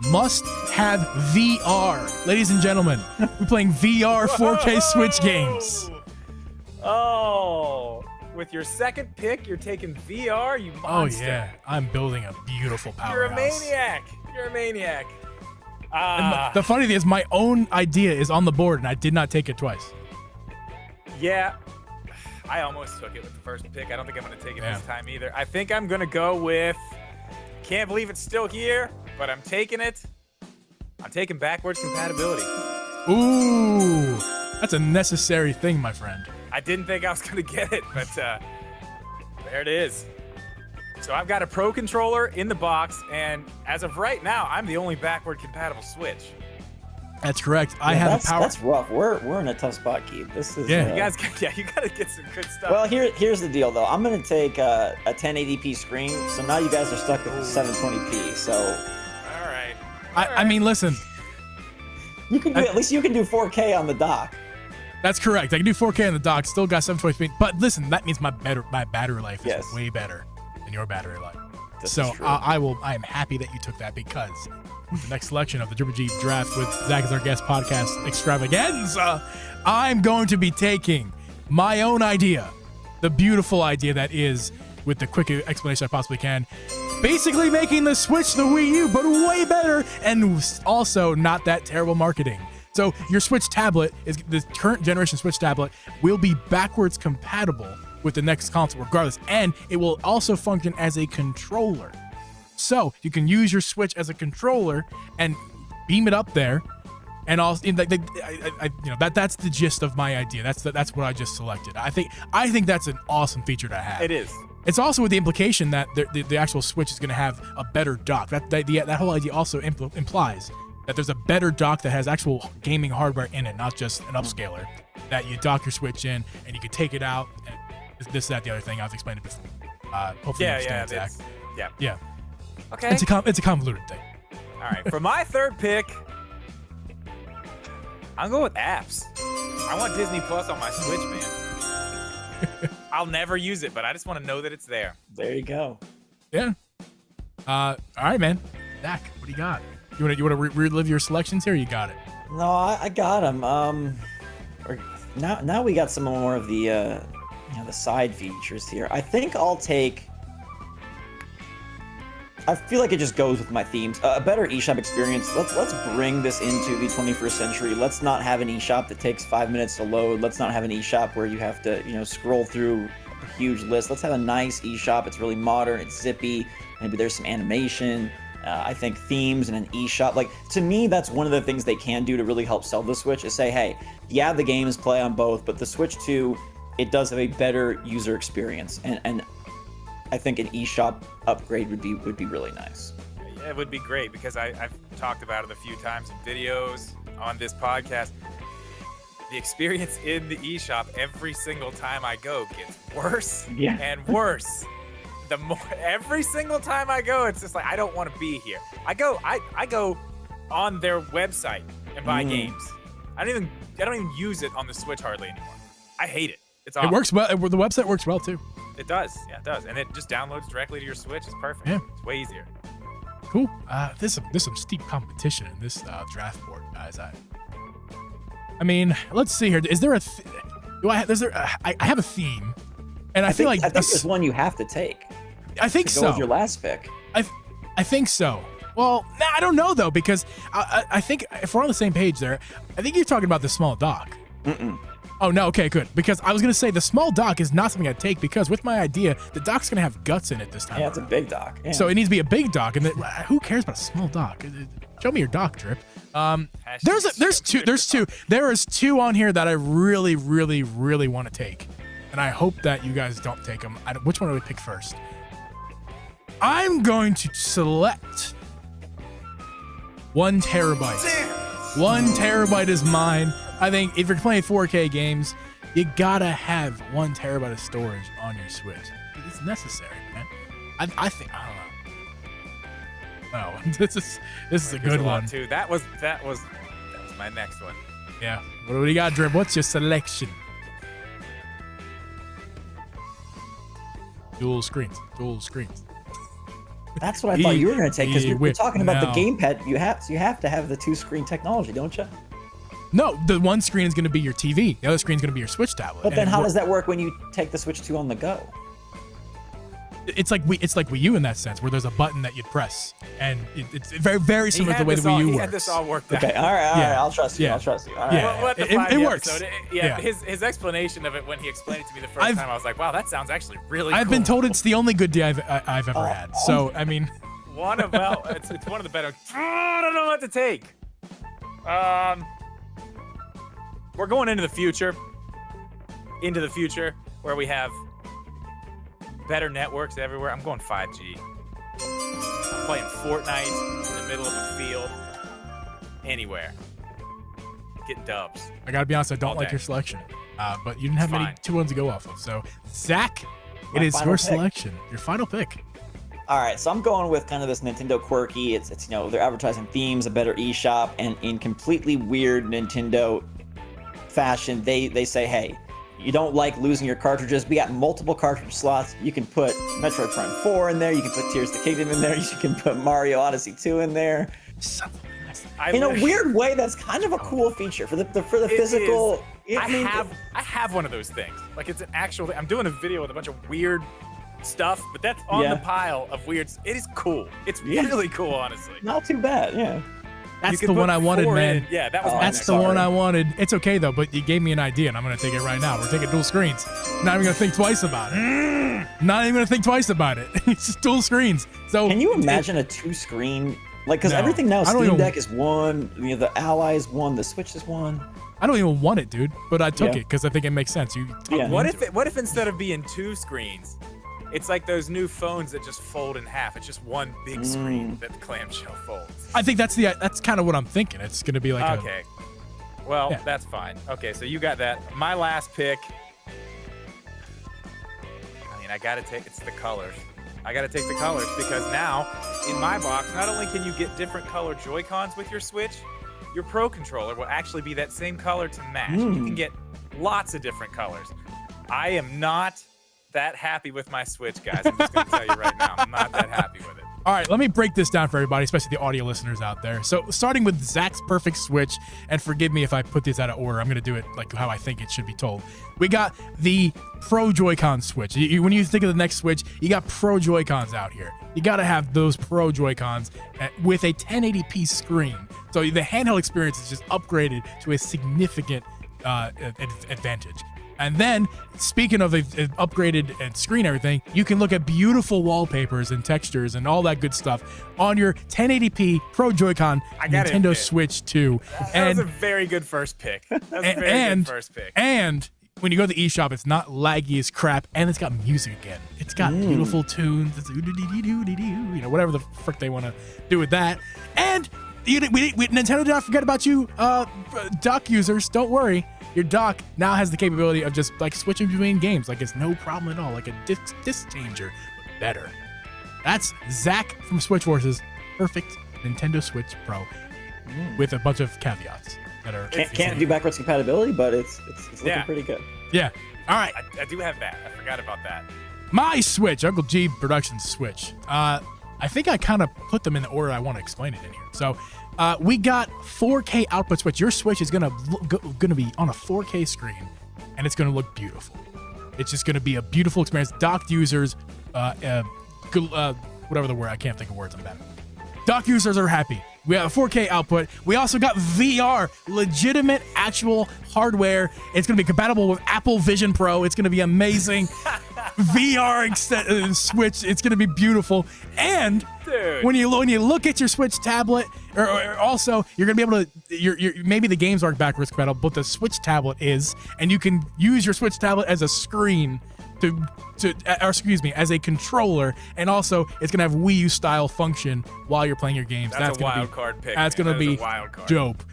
must have VR. Ladies and gentlemen, we're playing VR 4K Switch games. Oh, with your second pick, you're taking VR, you monster. Oh yeah, I'm building a beautiful powerhouse. You're a maniac. You're a maniac. The funny thing is, my own idea is on the board, and I did not take it twice. Yeah, I almost took it with the first pick. I don't think I'm going to take it this time either. I think I'm going to go with, can't believe it's still here, but I'm taking it. I'm taking backwards compatibility. Ooh, that's a necessary thing, my friend. I didn't think I was going to get it, but there it is. So I've got a Pro Controller in the box, and as of right now, I'm the only backward compatible Switch. That's correct. I have a power. That's rough. We're in a tough spot, Geeb. This is you guys. You got to get some good stuff. Well, here's the deal though. I'm gonna take a 1080p screen, so now you guys are stuck with 720p. So. All right. I mean, listen. You can do at least you can do 4K on the dock. That's correct. I can do 4K on the dock. Still got 720p. But listen, that means my battery life is way better than your battery life. So I am happy that you took that, because the next selection of the Triple G Draft with Zach as our guest podcast extravaganza, I'm going to be taking my own idea, the beautiful idea that is, with the quick explanation I possibly can, basically making the Switch the Wii U, but way better, and also not that terrible marketing. So your Switch tablet, is the current generation Switch tablet, will be backwards compatible with the next console regardless, and it will also function as a controller. So you can use your Switch as a controller and beam it up there, and also, that's the gist of my idea. That's what I just selected. I think that's an awesome feature to have. It is. It's also with the implication that the actual Switch is going to have a better dock. That whole idea also implies that there's a better dock that has actual gaming hardware in it, not just an upscaler. That you dock your Switch in and you can take it out. And this, that, the other thing. I've explained it before. Hopefully you understand, Zach. Yeah. Okay. It's a convoluted thing. All right. For my third pick, I'm going with apps. I want Disney Plus on my Switch, man. I'll never use it, but I just want to know that it's there. There you go. Yeah. All right, man. Zach, what do you got? You want to relive your selections here? Or you got it. No, I got them. Now we got some more of the the side features here. I think I'll take. I feel like it just goes with my themes. A better eShop experience. Let's bring this into the 21st century. Let's not have an eShop that takes 5 minutes to load. Let's not have an eShop where you have to scroll through a huge list. Let's have a nice eShop. It's really modern. It's zippy. Maybe there's some animation. I think themes and an eShop. Like, to me, that's one of the things they can do to really help sell the Switch is say, hey, yeah, the games play on both, but the Switch 2 it does have a better user experience, and I think an eShop upgrade would be really nice. Yeah, it would be great because I've talked about it a few times in videos on this podcast. The experience in the eShop every single time I go gets worse and worse. Every single time I go, it's just like I don't want to be here. I go on their website and buy games. I don't even use it on the Switch hardly anymore. I hate it. It's awful. It works well. The website works well too. It does. Yeah, it does. And it just downloads directly to your Switch. It's perfect. Yeah. It's way easier. Cool. There's some steep competition in this draft board, guys. I mean, let's see here. Is there I have a theme, and I feel like there's one you have to take. I think to so. go with your last pick. I think so. Well, I don't know though, because I think if we're on the same page there, I think you're talking about the small dock. Oh no, okay, good. Because I was gonna say the small dock is not something I'd take because with my idea, the dock's gonna have guts in it this time. Yeah, it's a big dock. Yeah. So it needs to be a big dock, and who cares about a small dock? Show me your dock, Drip. There is two on here that I really, really, really want to take, and I hope that you guys don't take them. Which one do we pick first? I'm going to select 1 terabyte. 1 terabyte is mine. I think if you're playing 4K games, you gotta have 1 terabyte of storage on your Switch. It's necessary, man. I think I don't know. Oh, this is a good one too. That was my next one. Yeah. What do you got, Drip? What's your selection? Dual screens. That's what I thought you were going to take because you're talking about the gamepad. You have to have the 2-screen technology, don't you? No, the one screen is going to be your TV. The other screen is going to be your Switch tablet. But then how does that work when you take the Switch 2 on the go? It's like Wii U in that sense, where there's a button that you'd press, and it's very, very similar to the way the Wii U works. He had this all worked out. Okay, all right, I'll trust you. All right. Yeah, it works. His explanation of it when he explained it to me the first time, I was like, wow, that sounds actually really cool. I've been told it's the only good day I've ever had. So, I mean... it's one of the better... I don't know what to take. We're going into the future, where we have better networks everywhere. I'm going 5G. I'm playing Fortnite in the middle of a field, anywhere. Getting dubs. I gotta be honest, I don't like your selection, but you didn't have many 2 ones to go off of. So, Zach, it is your selection, your final pick. All right, so I'm going with kind of this Nintendo quirky. It's they're advertising themes, a better eShop, and in completely weird Nintendo fashion, they say, hey, you don't like losing your cartridges. We got multiple cartridge slots. You can put Metroid Prime 4 in there. You can put Tears of the Kingdom in there. You can put Mario Odyssey 2 in there. In a weird way, that's kind of a cool feature for the physical. I have one of those things. Like it's an actual thing. I'm doing a video with a bunch of weird stuff, but that's on the pile of weird. It is cool. It's really cool, honestly. Not too bad, yeah. That's the one I wanted, man. Yeah, that was That's the one I wanted. It's okay, though, but you gave me an idea, and I'm going to take it right now. We're taking dual screens. Not even going to think twice about it. Not even going to think twice about it. It's just dual screens. So can you imagine a 2-screen? Like, because everything now, Steam Deck is one, the Ally is one, the Switch is one. I don't even want it, dude, but I took it because I think it makes sense. What if instead of being 2 screens, it's like those new phones that just fold in half. It's just one big screen that the clamshell folds. I think that's kind of what I'm thinking. It's going to be like Well, that's fine. Okay, so you got that. My last pick. I mean, it's the colors. I got to take the colors because now in my box, not only can you get different color Joy-Cons with your Switch, your Pro Controller will actually be that same color to match. You can get lots of different colors. I am not that happy with my Switch, guys. I'm just going to tell you right now. I'm not that happy with it. All right, let me break this down for everybody, especially the audio listeners out there. So starting with Zach's perfect Switch, and forgive me if I put these out of order. I'm going to do it like how I think it should be told. We got the Pro Joy-Con Switch. When you think of the next Switch, you got Pro Joy-Cons out here. You got to have those Pro Joy-Cons with a 1080p screen. So the handheld experience is just upgraded to a significant advantage. And then, speaking of upgraded and screen everything, you can look at beautiful wallpapers and textures and all that good stuff on your 1080p Pro Joy-Con Nintendo Switch 2. That was a very good first pick. That was a very good first pick. And when you go to the eShop, it's not laggy as crap, and it's got music again. It's got beautiful tunes. It's whatever the frick they want to do with that. And Nintendo did not forget about you, dock users. Don't worry. Your dock now has the capability of just like switching between games. Like it's no problem at all. Like a disc changer, but better. That's Zach from Switch Forces. Perfect Nintendo Switch Pro with a bunch of caveats that are can't do backwards compatibility, but it's looking pretty good. Yeah. All right. I do have that. I forgot about that. My Switch, Uncle Geeb Productions Switch. I think I kind of put them in the order I want to explain it in here. So we got 4K output Switch. Your Switch is gonna be on a 4K screen, and it's gonna look beautiful. It's just gonna be a beautiful experience. Docked users, whatever the word, I can't think of words. I'm bad. Dock users are happy. We have a 4K output. We also got VR, legitimate, actual hardware. It's going to be compatible with Apple Vision Pro. It's going to be amazing. VR Switch. It's going to be beautiful. And when you look at your Switch tablet, or also you're going to be able to, maybe the games aren't backwards compatible, but the Switch tablet is, and you can use your Switch tablet as a screen as a controller, and also it's gonna have Wii U style function while you're playing your games. That's a wild card pick. That's gonna be dope.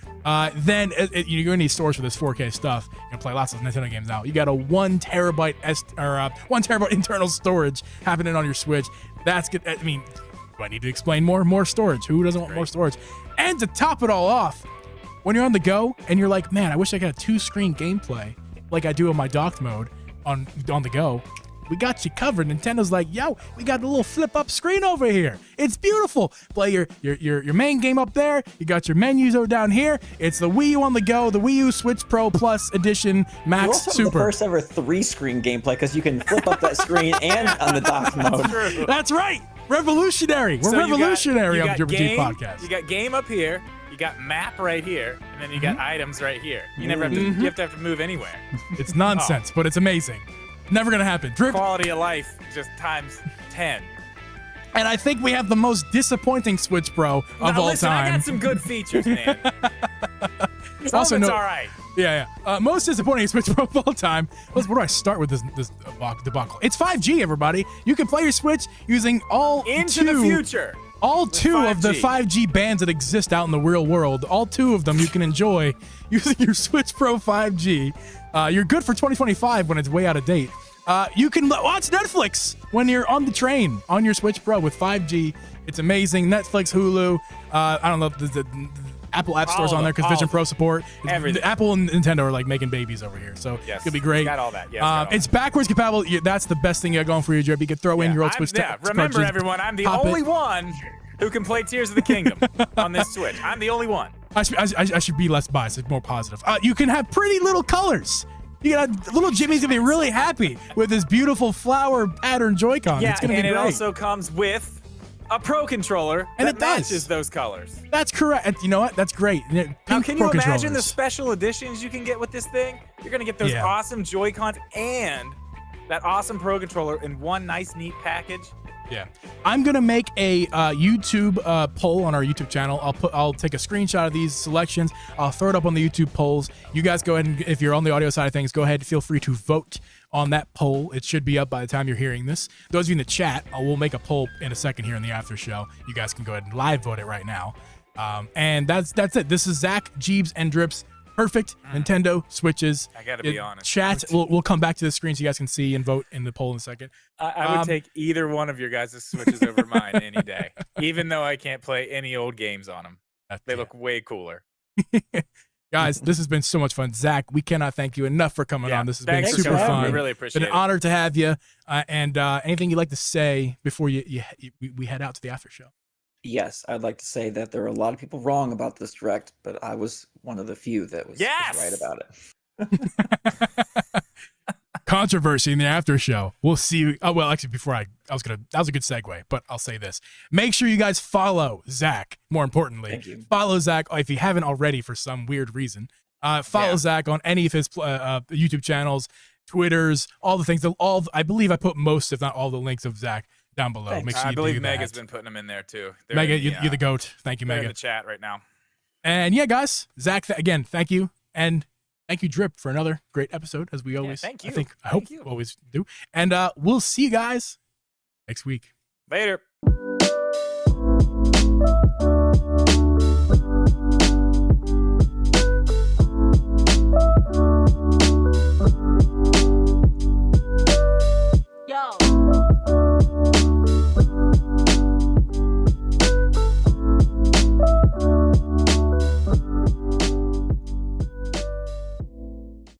Then you're gonna need storage for this 4K stuff. You're gonna play lots of Nintendo games now. You got a 1 terabyte 1 terabyte internal storage happening on your Switch. That's good. I mean, do I need to explain more? More storage. Who doesn't want more storage? And to top it all off, when you're on the go and you're like, man, I wish I got a 2-screen gameplay like I do in my docked mode. On the go, we got you covered. Nintendo's like, yo, we got a little flip up screen over here. It's beautiful. Play your main game up there. You got your menus over down here. It's the Wii U on the go, the Wii U Switch Pro Plus Edition Max you also Super. Have the first ever 3-screen gameplay because you can flip up that screen and on the dock mode. That's right. Revolutionary. We're revolutionary on the Geeb game, podcast. You got game up here. You got map right here, and then you got items right here. You never have to. You have to move anywhere. It's nonsense, but it's amazing. Never gonna happen. Quality of life just times 10. And I think we have the most disappointing Switch Pro of all time. I got some good features, man. Also, it's all right. Yeah. Most disappointing Switch Pro of all time. Where do I start with this debacle? It's 5G, everybody. You can play your Switch using into the future. All two of the 5G bands that exist out in the real world, all two of them you can enjoy using your Switch Pro 5G. You're good for 2025 when it's way out of date. You can watch Netflix when you're on the train on your Switch Pro with 5G. It's amazing. Netflix, Hulu. I don't know if the Apple App Store's on there because Vision Pro support. Apple and Nintendo are like making babies over here, so it's gonna be great. Got all that. Yes, it's backwards compatible. That's the best thing you got going for you, Jeb. You can throw in your old Switch. Remember, everyone, I'm the only one who can play Tears of the Kingdom on this Switch. I'm the only one. I should be less biased. It's more positive. You can have pretty little colors. You got little Jimmy's gonna be really happy with this beautiful flower pattern Joy-Con. Yeah, it's gonna be great. It also comes with a Pro Controller that matches those colors. That's correct. And you know what? That's great. Now, can you imagine the special editions you can get with this thing? You're gonna get those awesome Joy-Cons and that awesome Pro Controller in one nice, neat package. Yeah, I'm gonna make a YouTube poll on our YouTube channel. I'll take a screenshot of these selections. I'll throw it up on the YouTube polls. You guys go ahead and, if you're on the audio side of things, go ahead. Feel free to vote on that poll. It should be up by the time you're hearing this. Those of you in the chat, we'll make a poll in a second here in the after show. You guys can go ahead and live vote it right now. And that's it. This is Zach, Jeebs, and Drips. Perfect Nintendo Switches. I gotta be honest. Chat. We'll come back to the screen so you guys can see and vote in the poll in a second. I would take either one of your guys' Switches over mine any day, even though I can't play any old games on them. They look way cooler. Guys, this has been so much fun. Zach, we cannot thank you enough for coming on. This has been super fun. We really appreciate it. It's been an honor to have you. And anything you'd like to say before we head out to the after show? Yes, I'd like to say that there are a lot of people wrong about this direct, but I was one of the few that was right about it. Controversy in the after show. We'll see you. Oh, well, actually, before that was a good segue, but I'll say this. Make sure you guys follow Zach. More importantly, follow Zach if you haven't already for some weird reason. Follow Zach on any of his YouTube channels, Twitters, all the things. I believe I put most, if not all, the links of Zach down below. Thanks. Make sure you I believe do Mega's that. been putting them in there too. Mega, you're the goat. Thank you, Mega. In the chat right now. And yeah, guys, Zach, again, thank you. And Thank you, Drip, for another great episode, as we always. Thank you. I hope always do. And we'll see you guys next week. Later.